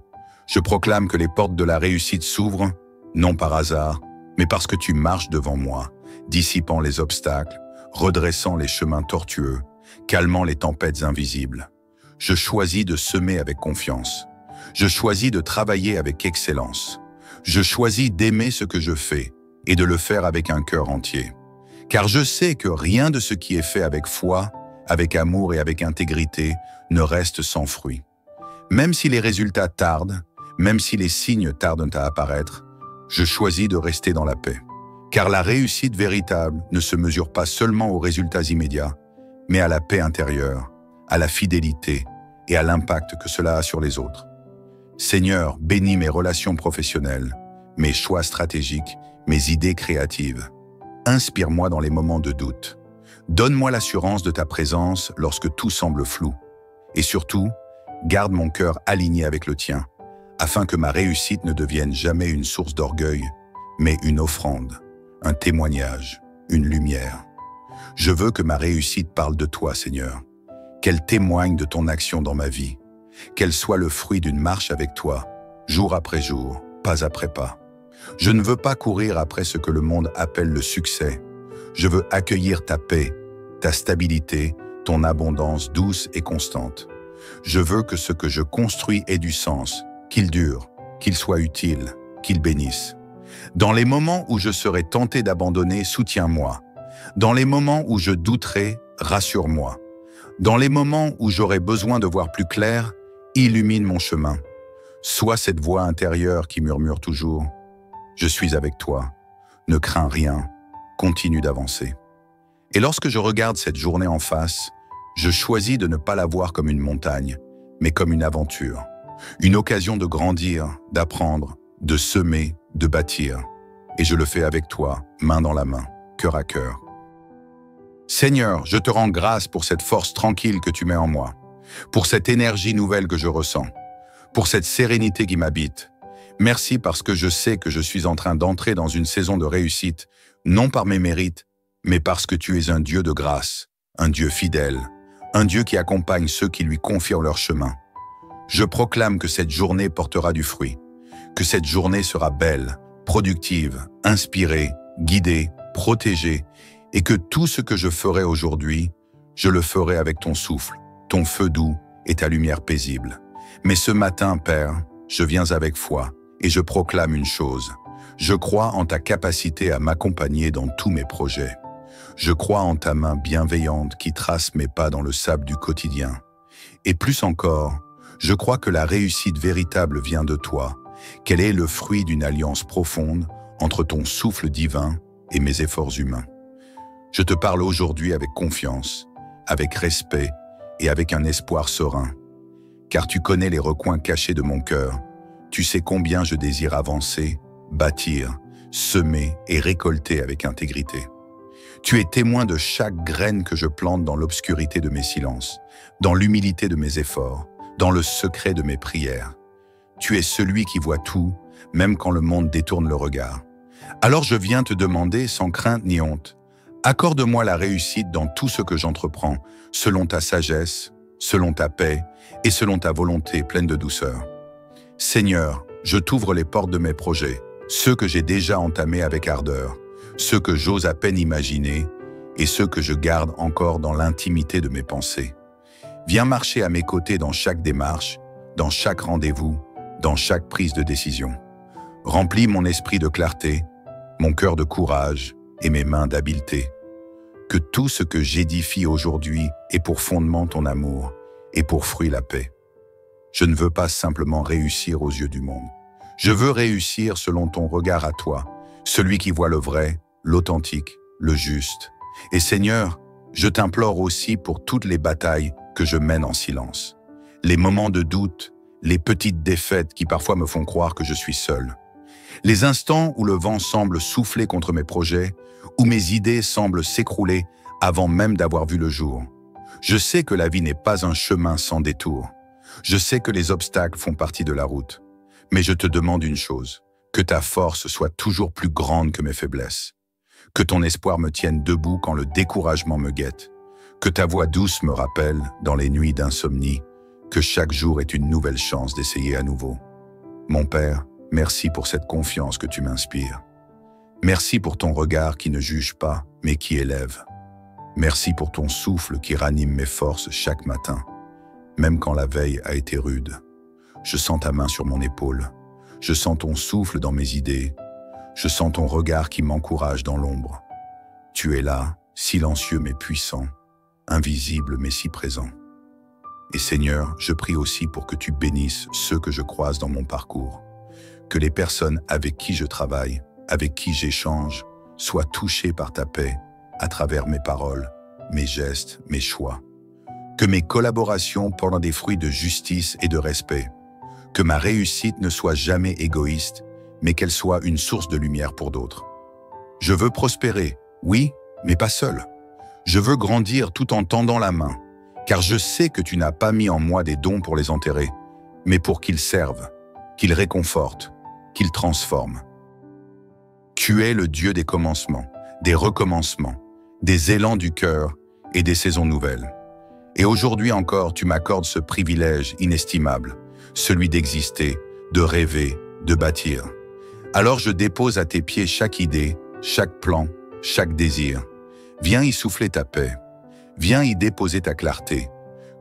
S1: Je proclame que les portes de la réussite s'ouvrent, non par hasard, mais parce que tu marches devant moi, dissipant les obstacles, redressant les chemins tortueux, calmant les tempêtes invisibles. Je choisis de semer avec confiance. Je choisis de travailler avec excellence. Je choisis d'aimer ce que je fais et de le faire avec un cœur entier. Car je sais que rien de ce qui est fait avec foi, avec amour et avec intégrité ne reste sans fruit. Même si les résultats tardent, même si les signes tardent à apparaître, je choisis de rester dans la paix. Car la réussite véritable ne se mesure pas seulement aux résultats immédiats, mais à la paix intérieure, à la fidélité et à l'impact que cela a sur les autres. Seigneur, bénis mes relations professionnelles, mes choix stratégiques, mes idées créatives. Inspire-moi dans les moments de doute. Donne-moi l'assurance de ta présence lorsque tout semble flou. Et surtout, garde mon cœur aligné avec le tien, afin que ma réussite ne devienne jamais une source d'orgueil, mais une offrande, un témoignage, une lumière. Je veux que ma réussite parle de toi, Seigneur, qu'elle témoigne de ton action dans ma vie, qu'elle soit le fruit d'une marche avec toi, jour après jour, pas après pas. Je ne veux pas courir après ce que le monde appelle le succès. Je veux accueillir ta paix, ta stabilité, ton abondance douce et constante. Je veux que ce que je construis ait du sens, qu'il dure, qu'il soit utile, qu'il bénisse. Dans les moments où je serai tenté d'abandonner, soutiens-moi. Dans les moments où je douterai, rassure-moi. Dans les moments où j'aurai besoin de voir plus clair, illumine mon chemin. Sois cette voix intérieure qui murmure toujours « Je suis avec toi, ne crains rien, continue d'avancer ». Et lorsque je regarde cette journée en face, je choisis de ne pas la voir comme une montagne, mais comme une aventure. Une occasion de grandir, d'apprendre, de semer, de bâtir. Et je le fais avec toi, main dans la main, cœur à cœur. Seigneur, je te rends grâce pour cette force tranquille que tu mets en moi, pour cette énergie nouvelle que je ressens, pour cette sérénité qui m'habite. Merci parce que je sais que je suis en train d'entrer dans une saison de réussite, non par mes mérites, mais parce que tu es un Dieu de grâce, un Dieu fidèle, un Dieu qui accompagne ceux qui lui confient leur chemin. Je proclame que cette journée portera du fruit, que cette journée sera belle, productive, inspirée, guidée, protégée, et que tout ce que je ferai aujourd'hui, je le ferai avec ton souffle, ton feu doux et ta lumière paisible. Mais ce matin, Père, je viens avec foi et je proclame une chose. Je crois en ta capacité à m'accompagner dans tous mes projets. Je crois en ta main bienveillante qui trace mes pas dans le sable du quotidien. Et plus encore, je crois que la réussite véritable vient de toi, qu'elle est le fruit d'une alliance profonde entre ton souffle divin et mes efforts humains. Je te parle aujourd'hui avec confiance, avec respect et avec un espoir serein. Car tu connais les recoins cachés de mon cœur. Tu sais combien je désire avancer, bâtir, semer et récolter avec intégrité. Tu es témoin de chaque graine que je plante dans l'obscurité de mes silences, dans l'humilité de mes efforts, dans le secret de mes prières. Tu es celui qui voit tout, même quand le monde détourne le regard. Alors je viens te demander sans crainte ni honte, accorde-moi la réussite dans tout ce que j'entreprends, selon ta sagesse, selon ta paix et selon ta volonté pleine de douceur. Seigneur, je t'ouvre les portes de mes projets, ceux que j'ai déjà entamés avec ardeur, ceux que j'ose à peine imaginer et ceux que je garde encore dans l'intimité de mes pensées. Viens marcher à mes côtés dans chaque démarche, dans chaque rendez-vous, dans chaque prise de décision. Remplis mon esprit de clarté, mon cœur de courage et mes mains d'habileté. Que tout ce que j'édifie aujourd'hui ait pour fondement ton amour et pour fruit la paix. Je ne veux pas simplement réussir aux yeux du monde. Je veux réussir selon ton regard à toi, celui qui voit le vrai, l'authentique, le juste. Et Seigneur, je t'implore aussi pour toutes les batailles que je mène en silence. Les moments de doute, les petites défaites qui parfois me font croire que je suis seul. Les instants où le vent semble souffler contre mes projets, où mes idées semblent s'écrouler avant même d'avoir vu le jour. Je sais que la vie n'est pas un chemin sans détour. Je sais que les obstacles font partie de la route. Mais je te demande une chose, que ta force soit toujours plus grande que mes faiblesses. Que ton espoir me tienne debout quand le découragement me guette. Que ta voix douce me rappelle, dans les nuits d'insomnie, que chaque jour est une nouvelle chance d'essayer à nouveau. Mon Père, merci pour cette confiance que tu m'inspires. Merci pour ton regard qui ne juge pas, mais qui élève. Merci pour ton souffle qui ranime mes forces chaque matin, même quand la veille a été rude. Je sens ta main sur mon épaule. Je sens ton souffle dans mes idées. Je sens ton regard qui m'encourage dans l'ombre. Tu es là, silencieux mais puissant, invisible mais si présent. Et Seigneur, je prie aussi pour que tu bénisses ceux que je croise dans mon parcours. Que les personnes avec qui je travaille, avec qui j'échange, soient touchées par ta paix à travers mes paroles, mes gestes, mes choix. Que mes collaborations portent des fruits de justice et de respect. Que ma réussite ne soit jamais égoïste, mais qu'elle soit une source de lumière pour d'autres. Je veux prospérer, oui, mais pas seul. Je veux grandir tout en tendant la main, car je sais que tu n'as pas mis en moi des dons pour les enterrer, mais pour qu'ils servent, qu'ils réconfortent, qu'ils transforment. Tu es le Dieu des commencements, des recommencements, des élans du cœur et des saisons nouvelles. Et aujourd'hui encore, tu m'accordes ce privilège inestimable, celui d'exister, de rêver, de bâtir. Alors je dépose à tes pieds chaque idée, chaque plan, chaque désir. Viens y souffler ta paix. Viens y déposer ta clarté.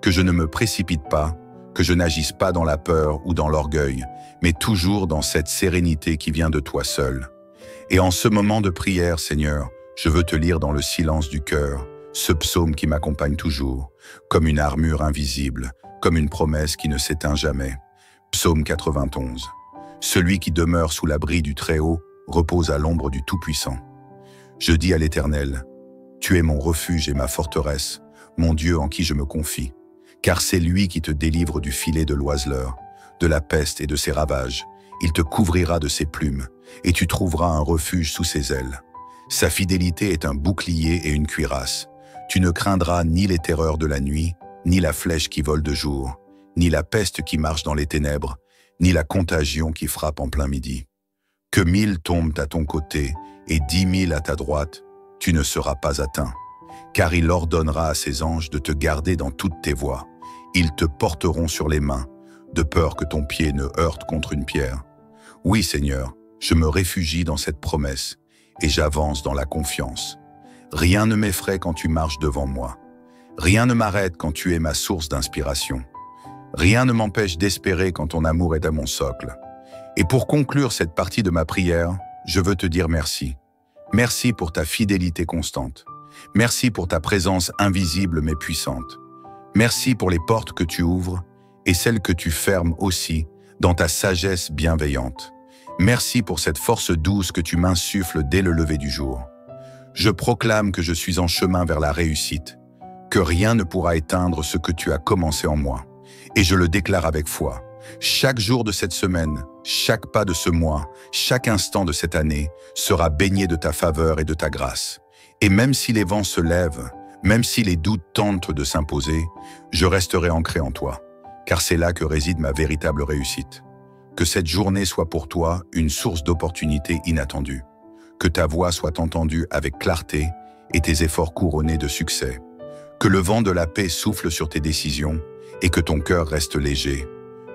S1: Que je ne me précipite pas, que je n'agisse pas dans la peur ou dans l'orgueil, mais toujours dans cette sérénité qui vient de toi seul. Et en ce moment de prière, Seigneur, je veux te lire dans le silence du cœur, ce psaume qui m'accompagne toujours, comme une armure invisible, comme une promesse qui ne s'éteint jamais. Psaume 91. Celui qui demeure sous l'abri du Très-Haut repose à l'ombre du Tout-Puissant. Je dis à l'Éternel, tu es mon refuge et ma forteresse, mon Dieu en qui je me confie, car c'est lui qui te délivre du filet de l'oiseleur, de la peste et de ses ravages. Il te couvrira de ses plumes, et tu trouveras un refuge sous ses ailes. Sa fidélité est un bouclier et une cuirasse. Tu ne craindras ni les terreurs de la nuit, ni la flèche qui vole de jour, ni la peste qui marche dans les ténèbres, ni la contagion qui frappe en plein midi. Que 1000 tombent à ton côté et 10 000 à ta droite, tu ne seras pas atteint. Car il ordonnera à ses anges de te garder dans toutes tes voies. Ils te porteront sur les mains, de peur que ton pied ne heurte contre une pierre. Oui, Seigneur, je me réfugie dans cette promesse et j'avance dans la confiance. Rien ne m'effraie quand tu marches devant moi. Rien ne m'arrête quand tu es ma source d'inspiration. Rien ne m'empêche d'espérer quand ton amour est à mon socle. Et pour conclure cette partie de ma prière, je veux te dire merci. Merci pour ta fidélité constante. Merci pour ta présence invisible mais puissante. Merci pour les portes que tu ouvres et celles que tu fermes aussi dans ta sagesse bienveillante. Merci pour cette force douce que tu m'insuffles dès le lever du jour. Je proclame que je suis en chemin vers la réussite, que rien ne pourra éteindre ce que tu as commencé en moi. Et je le déclare avec foi. Chaque jour de cette semaine, chaque pas de ce mois, chaque instant de cette année sera baigné de ta faveur et de ta grâce. Et même si les vents se lèvent, même si les doutes tentent de s'imposer, je resterai ancré en toi, car c'est là que réside ma véritable réussite. Que cette journée soit pour toi une source d'opportunités inattendues. Que ta voix soit entendue avec clarté et tes efforts couronnés de succès. Que le vent de la paix souffle sur tes décisions et que ton cœur reste léger.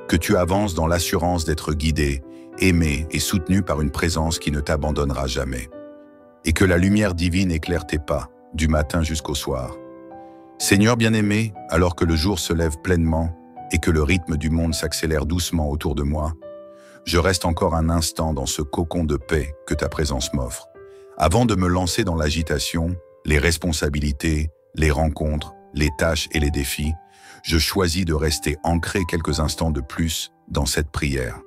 S1: Que tu avances dans l'assurance d'être guidé, aimé et soutenu par une présence qui ne t'abandonnera jamais. Et que la lumière divine éclaire tes pas, du matin jusqu'au soir. Seigneur bien-aimé, alors que le jour se lève pleinement et que le rythme du monde s'accélère doucement autour de moi, je reste encore un instant dans ce cocon de paix que ta présence m'offre. Avant de me lancer dans l'agitation, les responsabilités, les rencontres, les tâches et les défis, je choisis de rester ancré quelques instants de plus dans cette prière.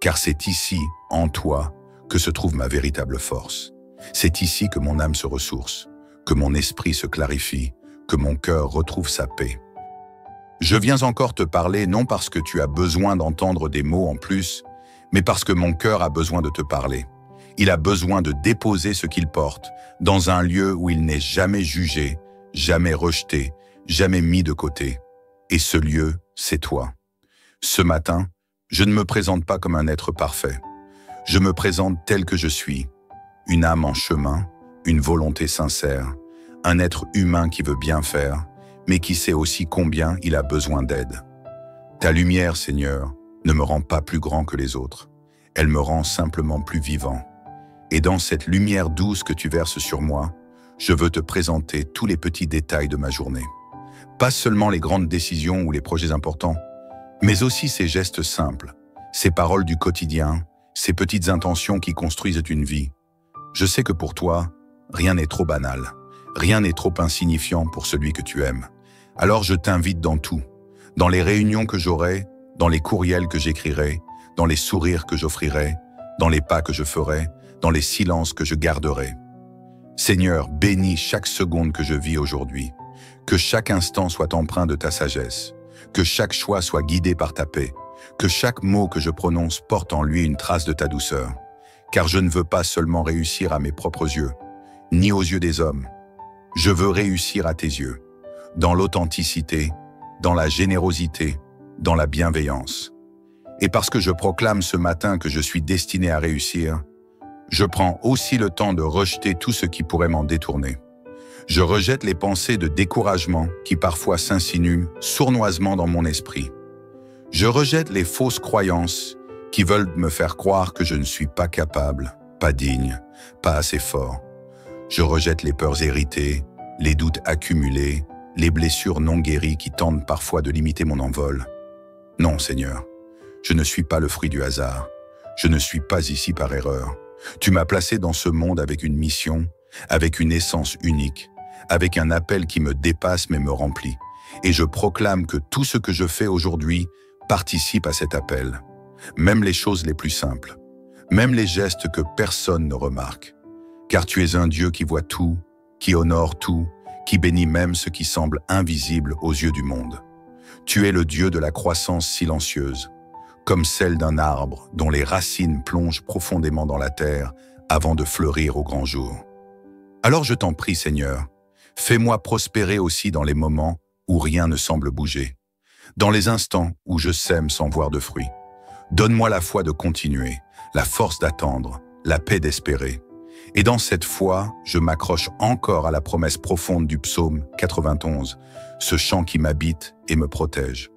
S1: Car c'est ici, en toi, que se trouve ma véritable force. C'est ici que mon âme se ressource, que mon esprit se clarifie, que mon cœur retrouve sa paix. Je viens encore te parler non parce que tu as besoin d'entendre des mots en plus, mais parce que mon cœur a besoin de te parler. Il a besoin de déposer ce qu'il porte dans un lieu où il n'est jamais jugé, jamais rejeté, jamais mis de côté. Et ce lieu, c'est toi. Ce matin, je ne me présente pas comme un être parfait. Je me présente tel que je suis. Une âme en chemin, une volonté sincère, un être humain qui veut bien faire, mais qui sait aussi combien il a besoin d'aide. Ta lumière, Seigneur, ne me rend pas plus grand que les autres. Elle me rend simplement plus vivant. Et dans cette lumière douce que tu verses sur moi, je veux te présenter tous les petits détails de ma journée. Pas seulement les grandes décisions ou les projets importants, mais aussi ces gestes simples, ces paroles du quotidien, ces petites intentions qui construisent une vie. Je sais que pour toi, rien n'est trop banal, rien n'est trop insignifiant pour celui que tu aimes. Alors je t'invite dans tout, dans les réunions que j'aurai, dans les courriels que j'écrirai, dans les sourires que j'offrirai, dans les pas que je ferai, dans les silences que je garderai. Seigneur, bénis chaque seconde que je vis aujourd'hui. Que chaque instant soit empreint de ta sagesse, que chaque choix soit guidé par ta paix, que chaque mot que je prononce porte en lui une trace de ta douceur. Car je ne veux pas seulement réussir à mes propres yeux, ni aux yeux des hommes. Je veux réussir à tes yeux, dans l'authenticité, dans la générosité, dans la bienveillance. Et parce que je proclame ce matin que je suis destiné à réussir, je prends aussi le temps de rejeter tout ce qui pourrait m'en détourner. Je rejette les pensées de découragement qui parfois s'insinuent sournoisement dans mon esprit. Je rejette les fausses croyances qui veulent me faire croire que je ne suis pas capable, pas digne, pas assez fort. Je rejette les peurs héritées, les doutes accumulés, les blessures non guéries qui tentent parfois de limiter mon envol. Non, Seigneur, je ne suis pas le fruit du hasard. Je ne suis pas ici par erreur. Tu m'as placé dans ce monde avec une mission, avec une essence unique, avec un appel qui me dépasse mais me remplit. Et je proclame que tout ce que je fais aujourd'hui participe à cet appel. Même les choses les plus simples, même les gestes que personne ne remarque. Car tu es un Dieu qui voit tout, qui honore tout, qui bénit même ce qui semble invisible aux yeux du monde. Tu es le Dieu de la croissance silencieuse. comme celle d'un arbre dont les racines plongent profondément dans la terre avant de fleurir au grand jour. Alors je t'en prie, Seigneur, fais-moi prospérer aussi dans les moments où rien ne semble bouger, dans les instants où je sème sans voir de fruits. Donne-moi la foi de continuer, la force d'attendre, la paix d'espérer. Et dans cette foi, je m'accroche encore à la promesse profonde du psaume 91, ce chant qui m'habite et me protège.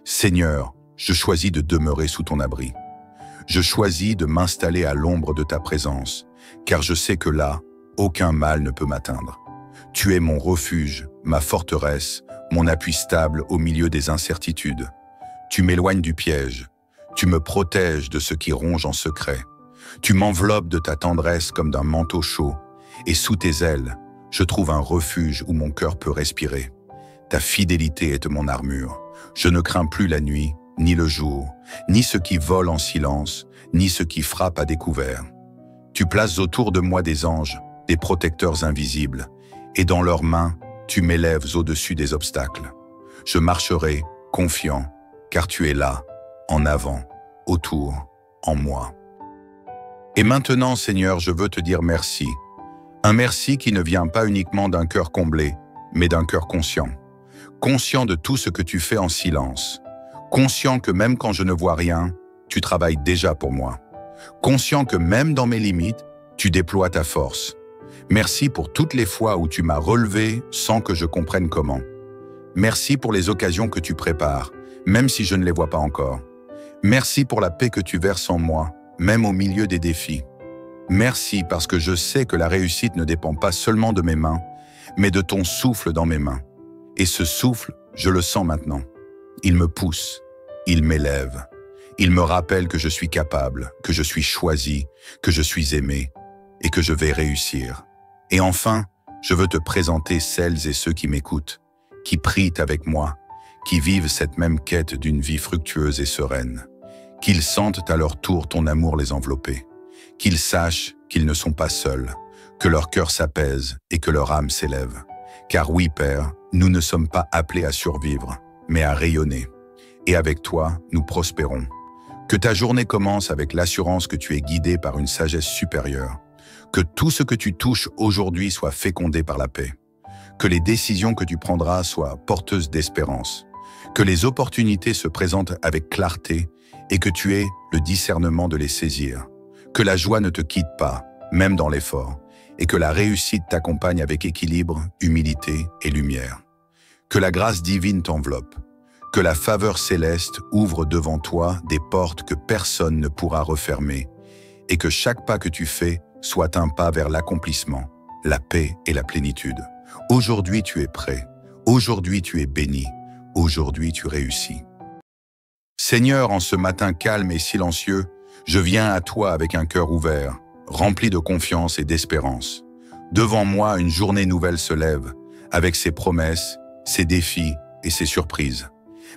S1: Seigneur, je choisis de demeurer sous ton abri. Je choisis de m'installer à l'ombre de ta présence, car je sais que là, aucun mal ne peut m'atteindre. Tu es mon refuge, ma forteresse, mon appui stable au milieu des incertitudes. Tu m'éloignes du piège, tu me protèges de ce qui ronge en secret. Tu m'enveloppes de ta tendresse comme d'un manteau chaud, et sous tes ailes, je trouve un refuge où mon cœur peut respirer. Ta fidélité est mon armure. Je ne crains plus la nuit, ni le jour, ni ceux qui volent en silence, ni ceux qui frappent à découvert. Tu places autour de moi des anges, des protecteurs invisibles, et dans leurs mains, tu m'élèves au-dessus des obstacles. Je marcherai, confiant, car tu es là, en avant, autour, en moi. Et maintenant, Seigneur, je veux te dire merci. Un merci qui ne vient pas uniquement d'un cœur comblé, mais d'un cœur conscient. Conscient de tout ce que tu fais en silence. Conscient que même quand je ne vois rien, tu travailles déjà pour moi. Conscient que même dans mes limites, tu déploies ta force. Merci pour toutes les fois où tu m'as relevé sans que je comprenne comment. Merci pour les occasions que tu prépares, même si je ne les vois pas encore. Merci pour la paix que tu verses en moi, même au milieu des défis. Merci parce que je sais que la réussite ne dépend pas seulement de mes mains, mais de ton souffle dans mes mains. Et ce souffle, je le sens maintenant. Il me pousse, il m'élève. Il me rappelle que je suis capable, que je suis choisi, que je suis aimé et que je vais réussir. Et enfin, je veux te présenter celles et ceux qui m'écoutent, qui prient avec moi, qui vivent cette même quête d'une vie fructueuse et sereine. Qu'ils sentent à leur tour ton amour les envelopper. Qu'ils sachent qu'ils ne sont pas seuls, que leur cœur s'apaise et que leur âme s'élève. Car oui, Père, nous ne sommes pas appelés à survivre, mais à rayonner. Et avec toi, nous prospérons. Que ta journée commence avec l'assurance que tu es guidé par une sagesse supérieure. Que tout ce que tu touches aujourd'hui soit fécondé par la paix. Que les décisions que tu prendras soient porteuses d'espérance. Que les opportunités se présentent avec clarté et que tu aies le discernement de les saisir. Que la joie ne te quitte pas, même dans l'effort, et que la réussite t'accompagne avec équilibre, humilité et lumière. Que la grâce divine t'enveloppe. Que la faveur céleste ouvre devant toi des portes que personne ne pourra refermer, et que chaque pas que tu fais soit un pas vers l'accomplissement, la paix et la plénitude. Aujourd'hui tu es prêt, aujourd'hui tu es béni, aujourd'hui tu réussis. Seigneur, en ce matin calme et silencieux, je viens à toi avec un cœur ouvert, rempli de confiance et d'espérance. Devant moi, une journée nouvelle se lève, avec ses promesses, ses défis et ses surprises.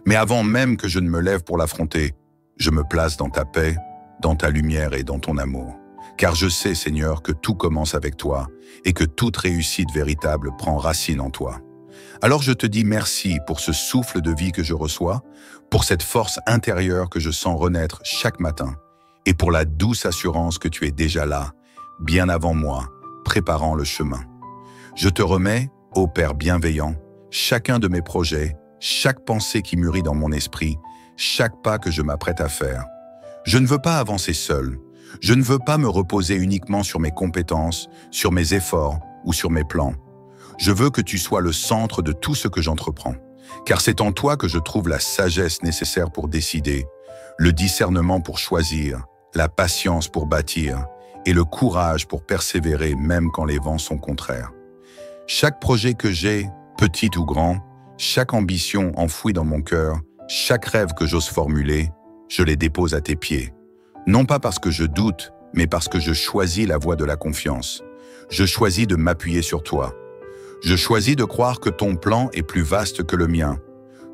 S1: Mais avant même que je ne me lève pour l'affronter, je me place dans ta paix, dans ta lumière et dans ton amour. Car je sais, Seigneur, que tout commence avec toi et que toute réussite véritable prend racine en toi. Alors je te dis merci pour ce souffle de vie que je reçois, pour cette force intérieure que je sens renaître chaque matin, et pour la douce assurance que tu es déjà là, bien avant moi, préparant le chemin. Je te remets, ô Père bienveillant, chacun de mes projets, chaque pensée qui mûrit dans mon esprit, chaque pas que je m'apprête à faire. Je ne veux pas avancer seul. Je ne veux pas me reposer uniquement sur mes compétences, sur mes efforts ou sur mes plans. Je veux que tu sois le centre de tout ce que j'entreprends, car c'est en toi que je trouve la sagesse nécessaire pour décider, le discernement pour choisir, la patience pour bâtir et le courage pour persévérer même quand les vents sont contraires. Chaque projet que j'ai, petit ou grand, chaque ambition enfouie dans mon cœur, chaque rêve que j'ose formuler, je les dépose à tes pieds. Non pas parce que je doute, mais parce que je choisis la voie de la confiance. Je choisis de m'appuyer sur toi. Je choisis de croire que ton plan est plus vaste que le mien,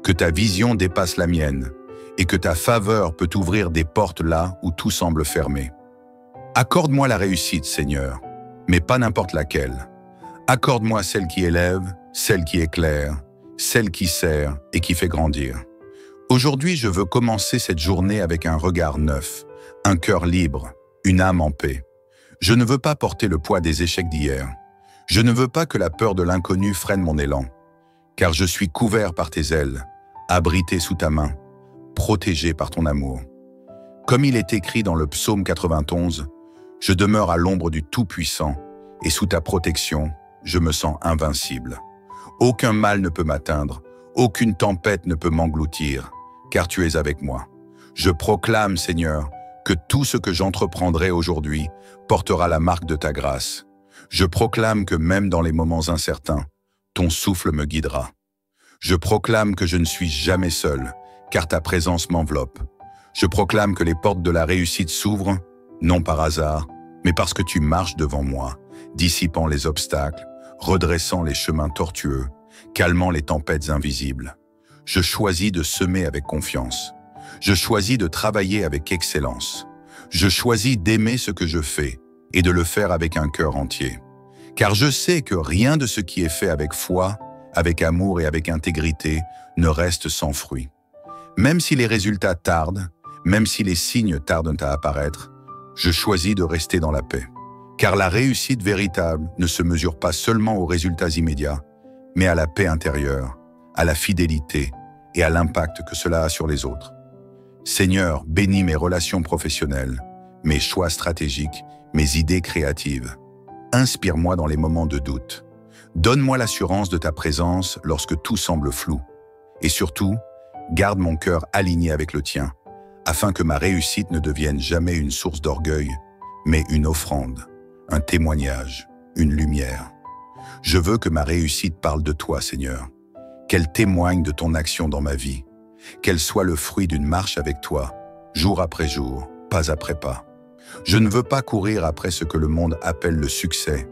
S1: que ta vision dépasse la mienne, et que ta faveur peut ouvrir des portes là où tout semble fermé. Accorde-moi la réussite, Seigneur, mais pas n'importe laquelle. Accorde-moi celle qui élève, celle qui éclaire, celle qui sert et qui fait grandir. Aujourd'hui, je veux commencer cette journée avec un regard neuf, un cœur libre, une âme en paix. Je ne veux pas porter le poids des échecs d'hier. Je ne veux pas que la peur de l'inconnu freine mon élan, car je suis couvert par tes ailes, abrité sous ta main, protégé par ton amour. Comme il est écrit dans le psaume 91, je demeure à l'ombre du Tout-Puissant, et sous ta protection, je me sens invincible. Aucun mal ne peut m'atteindre, aucune tempête ne peut m'engloutir, car tu es avec moi. Je proclame, Seigneur, que tout ce que j'entreprendrai aujourd'hui portera la marque de ta grâce. Je proclame que même dans les moments incertains, ton souffle me guidera. Je proclame que je ne suis jamais seul, car ta présence m'enveloppe. Je proclame que les portes de la réussite s'ouvrent, non par hasard, mais parce que tu marches devant moi, dissipant les obstacles, redressant les chemins tortueux, calmant les tempêtes invisibles. Je choisis de semer avec confiance. Je choisis de travailler avec excellence. Je choisis d'aimer ce que je fais et de le faire avec un cœur entier. Car je sais que rien de ce qui est fait avec foi, avec amour et avec intégrité ne reste sans fruit. Même si les résultats tardent, même si les signes tardent à apparaître, je choisis de rester dans la paix. Car la réussite véritable ne se mesure pas seulement aux résultats immédiats, mais à la paix intérieure, à la fidélité et à l'impact que cela a sur les autres. Seigneur, bénis mes relations professionnelles, mes choix stratégiques, mes idées créatives. Inspire-moi dans les moments de doute. Donne-moi l'assurance de ta présence lorsque tout semble flou. Et surtout, garde mon cœur aligné avec le tien, afin que ma réussite ne devienne jamais une source d'orgueil, mais une offrande, un témoignage, une lumière. Je veux que ma réussite parle de toi, Seigneur, qu'elle témoigne de ton action dans ma vie, qu'elle soit le fruit d'une marche avec toi, jour après jour, pas après pas. Je ne veux pas courir après ce que le monde appelle le succès.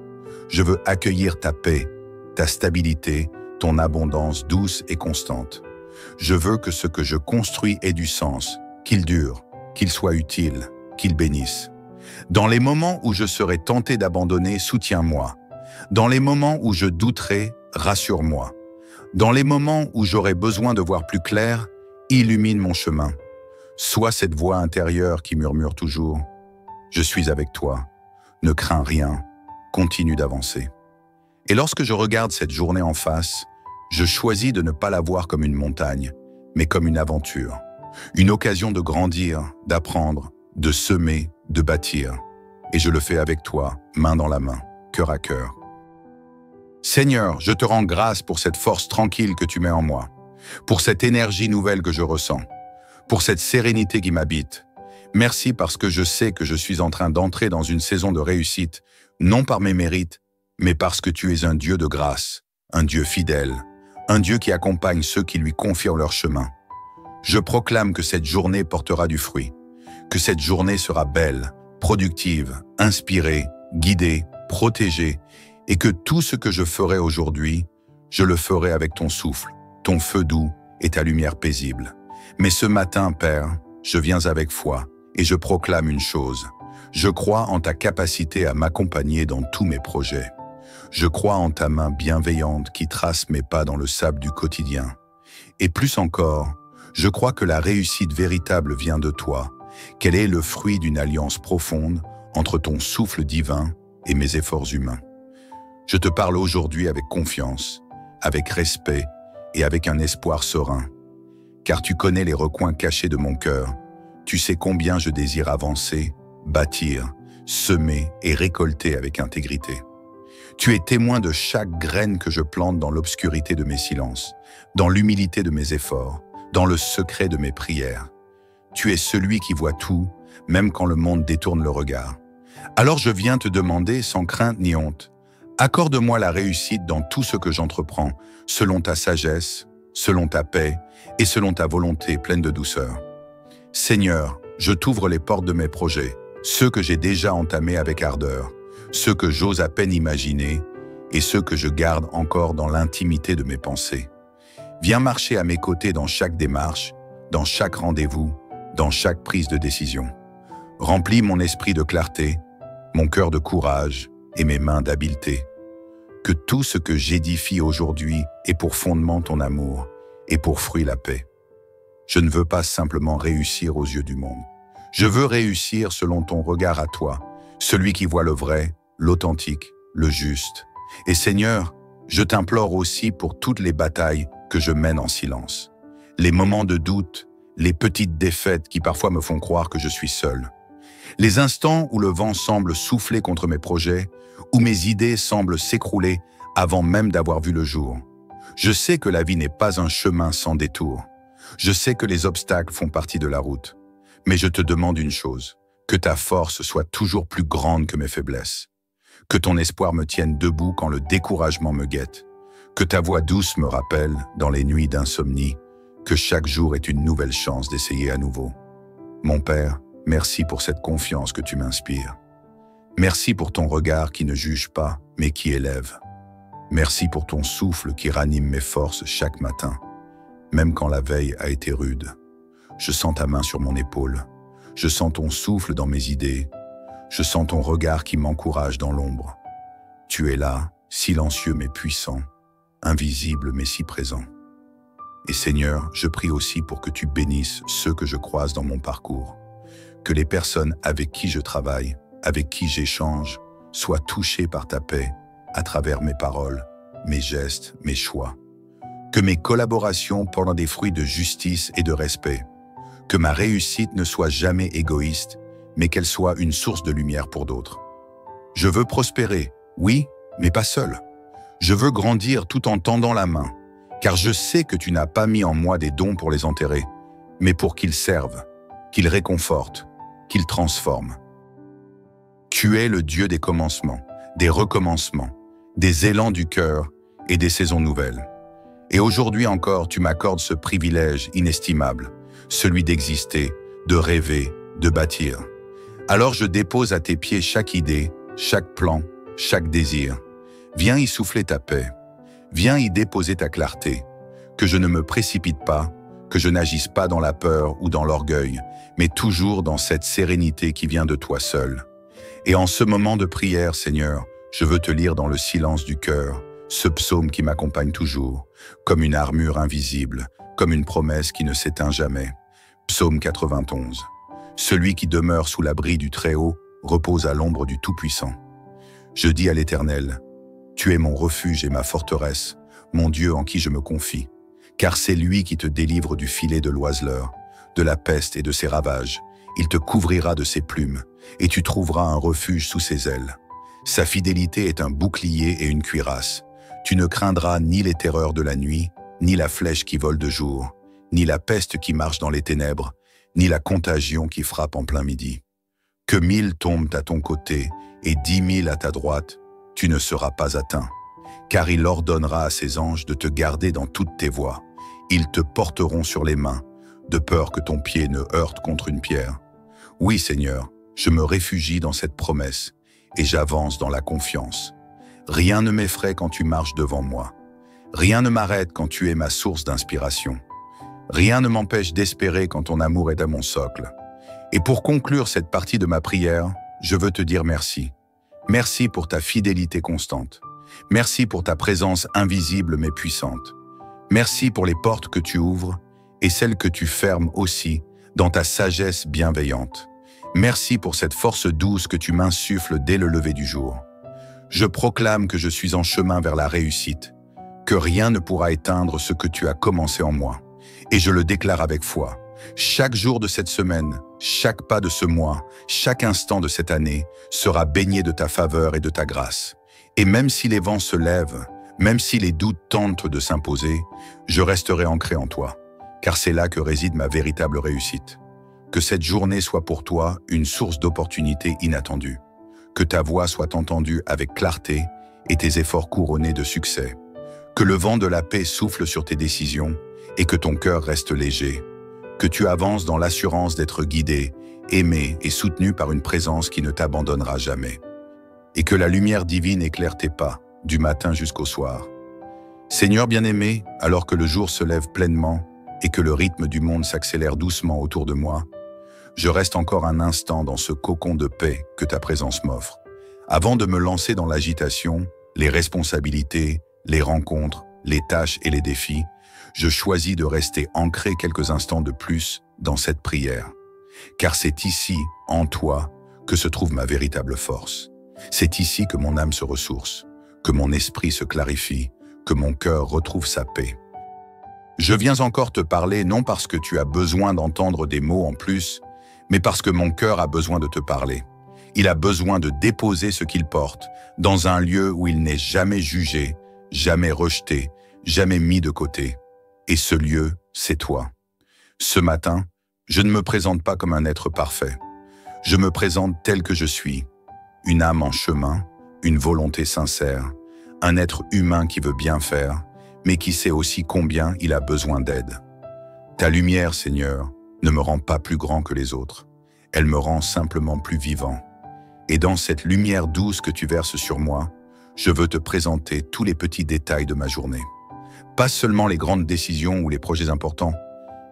S1: Je veux accueillir ta paix, ta stabilité, ton abondance douce et constante. Je veux que ce que je construis ait du sens, qu'il dure, qu'il soit utile, qu'il bénisse. Dans les moments où je serai tenté d'abandonner, soutiens-moi. Dans les moments où je douterai, rassure-moi. Dans les moments où j'aurai besoin de voir plus clair, illumine mon chemin. Sois cette voix intérieure qui murmure toujours « Je suis avec toi, ne crains rien, continue d'avancer ». Et lorsque je regarde cette journée en face, je choisis de ne pas la voir comme une montagne, mais comme une aventure. Une occasion de grandir, d'apprendre, de semer, de bâtir. Et je le fais avec toi, main dans la main, cœur à cœur. Seigneur, je te rends grâce pour cette force tranquille que tu mets en moi, pour cette énergie nouvelle que je ressens, pour cette sérénité qui m'habite. Merci parce que je sais que je suis en train d'entrer dans une saison de réussite, non par mes mérites, mais parce que tu es un Dieu de grâce, un Dieu fidèle, un Dieu qui accompagne ceux qui lui confient leur chemin. Je proclame que cette journée portera du fruit, que cette journée sera belle, productive, inspirée, guidée, protégée, et que tout ce que je ferai aujourd'hui, je le ferai avec ton souffle, ton feu doux et ta lumière paisible. Mais ce matin, Père, je viens avec foi et je proclame une chose. Je crois en ta capacité à m'accompagner dans tous mes projets. Je crois en ta main bienveillante qui trace mes pas dans le sable du quotidien. Et plus encore, je crois que la réussite véritable vient de toi, qu'elle est le fruit d'une alliance profonde entre ton souffle divin et mes efforts humains. Je te parle aujourd'hui avec confiance, avec respect et avec un espoir serein. Car tu connais les recoins cachés de mon cœur. Tu sais combien je désire avancer, bâtir, semer et récolter avec intégrité. Tu es témoin de chaque graine que je plante dans l'obscurité de mes silences, dans l'humilité de mes efforts, dans le secret de mes prières. Tu es celui qui voit tout, même quand le monde détourne le regard. Alors je viens te demander sans crainte ni honte, accorde-moi la réussite dans tout ce que j'entreprends, selon ta sagesse, selon ta paix et selon ta volonté pleine de douceur. Seigneur, je t'ouvre les portes de mes projets, ceux que j'ai déjà entamés avec ardeur, ceux que j'ose à peine imaginer et ceux que je garde encore dans l'intimité de mes pensées. Viens marcher à mes côtés dans chaque démarche, dans chaque rendez-vous, dans chaque prise de décision. Remplis mon esprit de clarté, mon cœur de courage et mes mains d'habileté. Que tout ce que j'édifie aujourd'hui ait pour fondement ton amour et pour fruit la paix. Je ne veux pas simplement réussir aux yeux du monde. Je veux réussir selon ton regard à toi, celui qui voit le vrai, l'authentique, le juste. Et Seigneur, je t'implore aussi pour toutes les batailles que je mène en silence. Les moments de doute, les petites défaites qui parfois me font croire que je suis seul. Les instants où le vent semble souffler contre mes projets, où mes idées semblent s'écrouler avant même d'avoir vu le jour. Je sais que la vie n'est pas un chemin sans détour. Je sais que les obstacles font partie de la route. Mais je te demande une chose, que ta force soit toujours plus grande que mes faiblesses. Que ton espoir me tienne debout quand le découragement me guette. Que ta voix douce me rappelle, dans les nuits d'insomnie, que chaque jour est une nouvelle chance d'essayer à nouveau. Mon Père, merci pour cette confiance que tu m'inspires. Merci pour ton regard qui ne juge pas, mais qui élève. Merci pour ton souffle qui ranime mes forces chaque matin, même quand la veille a été rude. Je sens ta main sur mon épaule. Je sens ton souffle dans mes idées. Je sens ton regard qui m'encourage dans l'ombre. Tu es là, silencieux mais puissant, invisible mais si présent. Et Seigneur, je prie aussi pour que tu bénisses ceux que je croise dans mon parcours. Que les personnes avec qui je travaille, avec qui j'échange, soient touchées par ta paix à travers mes paroles, mes gestes, mes choix. Que mes collaborations portent des fruits de justice et de respect. Que ma réussite ne soit jamais égoïste, mais qu'elle soit une source de lumière pour d'autres. Je veux prospérer, oui, mais pas seul. Je veux grandir tout en tendant la main, car je sais que tu n'as pas mis en moi des dons pour les enterrer, mais pour qu'ils servent, qu'ils réconfortent, qu'ils transforment. Tu es le Dieu des commencements, des recommencements, des élans du cœur et des saisons nouvelles. Et aujourd'hui encore, tu m'accordes ce privilège inestimable, celui d'exister, de rêver, de bâtir. Alors je dépose à tes pieds chaque idée, chaque plan, chaque désir. Viens y souffler ta paix. Viens y déposer ta clarté. Que je ne me précipite pas, que je n'agisse pas dans la peur ou dans l'orgueil, mais toujours dans cette sérénité qui vient de toi seul. Et en ce moment de prière, Seigneur, je veux te lire dans le silence du cœur, ce psaume qui m'accompagne toujours, comme une armure invisible, comme une promesse qui ne s'éteint jamais. Psaume 91. Celui qui demeure sous l'abri du Très-Haut repose à l'ombre du Tout-Puissant. Je dis à l'Éternel, tu es mon refuge et ma forteresse, mon Dieu en qui je me confie, car c'est lui qui te délivre du filet de l'oiseleur, de la peste et de ses ravages. Il te couvrira de ses plumes, et tu trouveras un refuge sous ses ailes. Sa fidélité est un bouclier et une cuirasse. Tu ne craindras ni les terreurs de la nuit, ni la flèche qui vole de jour, ni la peste qui marche dans les ténèbres, ni la contagion qui frappe en plein midi. Que 1000 tombent à ton côté et 10 000 à ta droite, tu ne seras pas atteint, car il ordonnera à ses anges de te garder dans toutes tes voies. Ils te porteront sur les mains, de peur que ton pied ne heurte contre une pierre. Oui, Seigneur, je me réfugie dans cette promesse et j'avance dans la confiance. Rien ne m'effraie quand tu marches devant moi. Rien ne m'arrête quand tu es ma source d'inspiration. Rien ne m'empêche d'espérer quand ton amour est à mon socle. Et pour conclure cette partie de ma prière, je veux te dire merci. Merci pour ta fidélité constante. Merci pour ta présence invisible mais puissante. Merci pour les portes que tu ouvres et celles que tu fermes aussi dans ta sagesse bienveillante. Merci pour cette force douce que tu m'insuffles dès le lever du jour. Je proclame que je suis en chemin vers la réussite, que rien ne pourra éteindre ce que tu as commencé en moi. Et je le déclare avec foi. Chaque jour de cette semaine, chaque pas de ce mois, chaque instant de cette année sera baigné de ta faveur et de ta grâce. Et même si les vents se lèvent, même si les doutes tentent de s'imposer, je resterai ancré en toi, car c'est là que réside ma véritable réussite. Que cette journée soit pour toi une source d'opportunités inattendues. Que ta voix soit entendue avec clarté et tes efforts couronnés de succès. Que le vent de la paix souffle sur tes décisions et que ton cœur reste léger. Que tu avances dans l'assurance d'être guidé, aimé et soutenu par une présence qui ne t'abandonnera jamais. Et que la lumière divine éclaire tes pas, du matin jusqu'au soir. Seigneur bien-aimé, alors que le jour se lève pleinement et que le rythme du monde s'accélère doucement autour de moi, je reste encore un instant dans ce cocon de paix que ta présence m'offre. Avant de me lancer dans l'agitation, les responsabilités, les rencontres, les tâches et les défis, je choisis de rester ancré quelques instants de plus dans cette prière. Car c'est ici, en toi, que se trouve ma véritable force. C'est ici que mon âme se ressource, que mon esprit se clarifie, que mon cœur retrouve sa paix. Je viens encore te parler non parce que tu as besoin d'entendre des mots en plus, mais parce que mon cœur a besoin de te parler. Il a besoin de déposer ce qu'il porte dans un lieu où il n'est jamais jugé, jamais rejeté, jamais mis de côté. Et ce lieu, c'est toi. Ce matin, je ne me présente pas comme un être parfait. Je me présente tel que je suis. Une âme en chemin, une volonté sincère, un être humain qui veut bien faire, mais qui sait aussi combien il a besoin d'aide. Ta lumière, Seigneur, ne me rend pas plus grand que les autres. Elle me rend simplement plus vivant. Et dans cette lumière douce que tu verses sur moi, je veux te présenter tous les petits détails de ma journée. Pas seulement les grandes décisions ou les projets importants,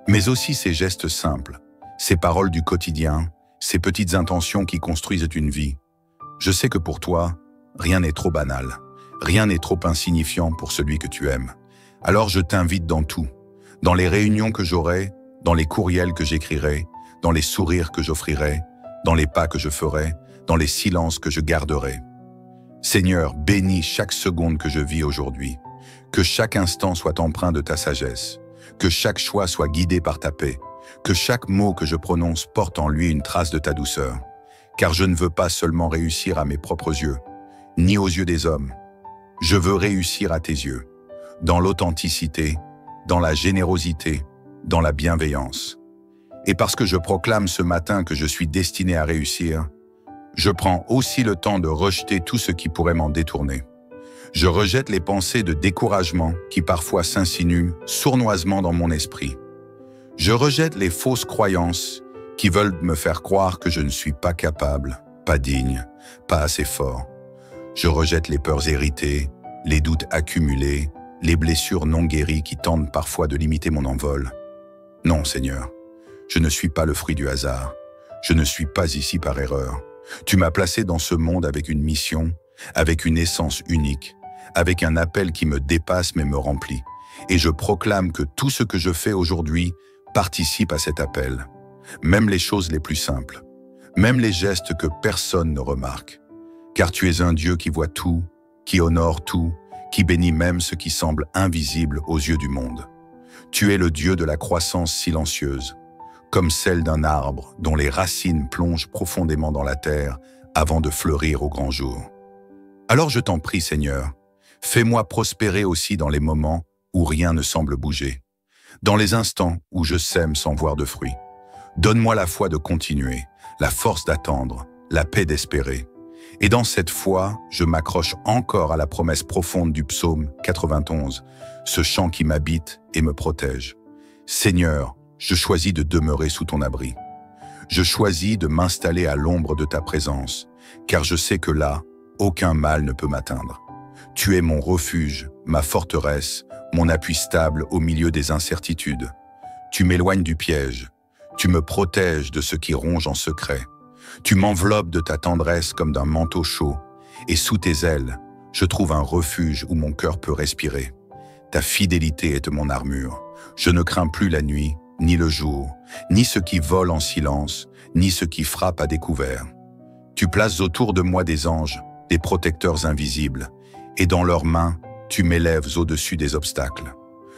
S1: mais aussi ces gestes simples, ces paroles du quotidien, ces petites intentions qui construisent une vie. Je sais que pour toi, rien n'est trop banal, rien n'est trop insignifiant pour celui que tu aimes. Alors je t'invite dans tout, dans les réunions que j'aurai, dans les courriels que j'écrirai, dans les sourires que j'offrirai, dans les pas que je ferai, dans les silences que je garderai. Seigneur, bénis chaque seconde que je vis aujourd'hui, que chaque instant soit empreint de ta sagesse, que chaque choix soit guidé par ta paix, que chaque mot que je prononce porte en lui une trace de ta douceur, car je ne veux pas seulement réussir à mes propres yeux, ni aux yeux des hommes. Je veux réussir à tes yeux, dans l'authenticité, dans la générosité, dans la bienveillance. Et parce que je proclame ce matin que je suis destiné à réussir, je prends aussi le temps de rejeter tout ce qui pourrait m'en détourner. Je rejette les pensées de découragement qui parfois s'insinuent sournoisement dans mon esprit. Je rejette les fausses croyances qui veulent me faire croire que je ne suis pas capable, pas digne, pas assez fort. Je rejette les peurs héritées, les doutes accumulés, les blessures non guéries qui tentent parfois de limiter mon envol. Non, Seigneur, je ne suis pas le fruit du hasard. Je ne suis pas ici par erreur. Tu m'as placé dans ce monde avec une mission, avec une essence unique, avec un appel qui me dépasse mais me remplit. Et je proclame que tout ce que je fais aujourd'hui participe à cet appel. Même les choses les plus simples, même les gestes que personne ne remarque. Car tu es un Dieu qui voit tout, qui honore tout, qui bénit même ce qui semble invisible aux yeux du monde. Tu es le Dieu de la croissance silencieuse, comme celle d'un arbre dont les racines plongent profondément dans la terre avant de fleurir au grand jour. Alors je t'en prie, Seigneur, fais-moi prospérer aussi dans les moments où rien ne semble bouger, dans les instants où je sème sans voir de fruits. Donne-moi la foi de continuer, la force d'attendre, la paix d'espérer. Et dans cette foi, je m'accroche encore à la promesse profonde du psaume 91, ce chant qui m'habite et me protège. Seigneur, je choisis de demeurer sous ton abri. Je choisis de m'installer à l'ombre de ta présence, car je sais que là, aucun mal ne peut m'atteindre. Tu es mon refuge, ma forteresse, mon appui stable au milieu des incertitudes. Tu m'éloignes du piège. Tu me protèges de ce qui ronge en secret. Tu m'enveloppes de ta tendresse comme d'un manteau chaud, et sous tes ailes, je trouve un refuge où mon cœur peut respirer. Ta fidélité est mon armure. Je ne crains plus la nuit, ni le jour, ni ce qui vole en silence, ni ce qui frappe à découvert. Tu places autour de moi des anges, des protecteurs invisibles, et dans leurs mains, tu m'élèves au-dessus des obstacles.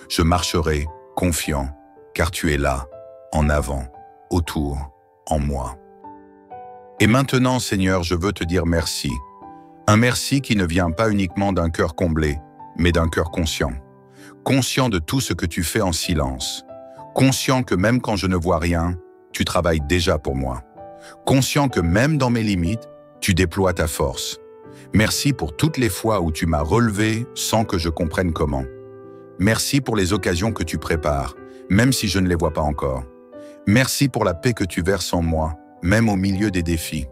S1: Je marcherai, confiant, car tu es là, en avant, autour, en moi. Et maintenant, Seigneur, je veux te dire merci. Un merci qui ne vient pas uniquement d'un cœur comblé, mais d'un cœur conscient. Conscient de tout ce que tu fais en silence. Conscient que même quand je ne vois rien, tu travailles déjà pour moi. Conscient que même dans mes limites, tu déploies ta force. Merci pour toutes les fois où tu m'as relevé sans que je comprenne comment. Merci pour les occasions que tu prépares, même si je ne les vois pas encore. Merci pour la paix que tu verses en moi, même au milieu des défis.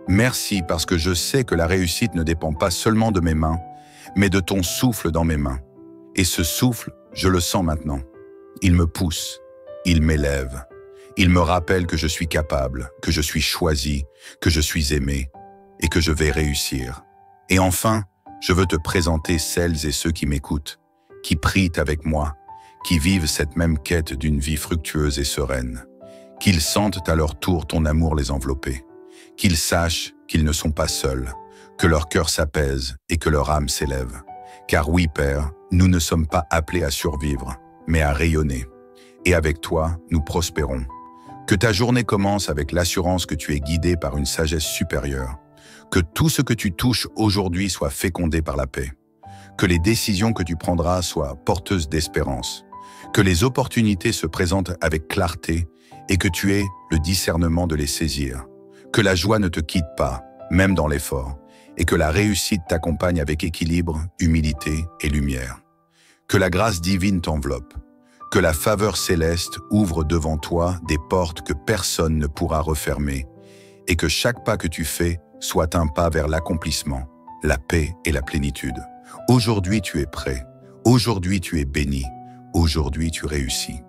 S1: Merci parce que je sais que la réussite ne dépend pas seulement de mes mains, mais de ton souffle dans mes mains. Et ce souffle, je le sens maintenant. Il me pousse, il m'élève. Il me rappelle que je suis capable, que je suis choisi, que je suis aimé et que je vais réussir. Et enfin, je veux te présenter celles et ceux qui m'écoutent, qui prient avec moi, qui vivent cette même quête d'une vie fructueuse et sereine. Qu'ils sentent à leur tour ton amour les envelopper. Qu'ils sachent qu'ils ne sont pas seuls, que leur cœur s'apaise et que leur âme s'élève. Car oui, Père, nous ne sommes pas appelés à survivre, mais à rayonner. Et avec toi, nous prospérons. Que ta journée commence avec l'assurance que tu es guidé par une sagesse supérieure. Que tout ce que tu touches aujourd'hui soit fécondé par la paix. Que les décisions que tu prendras soient porteuses d'espérance. Que les opportunités se présentent avec clarté et que tu aies le discernement de les saisir. Que la joie ne te quitte pas, même dans l'effort, et que la réussite t'accompagne avec équilibre, humilité et lumière. Que la grâce divine t'enveloppe. Que la faveur céleste ouvre devant toi des portes que personne ne pourra refermer, et que chaque pas que tu fais soit un pas vers l'accomplissement, la paix et la plénitude. Aujourd'hui tu es prêt, aujourd'hui tu es béni, aujourd'hui tu réussis.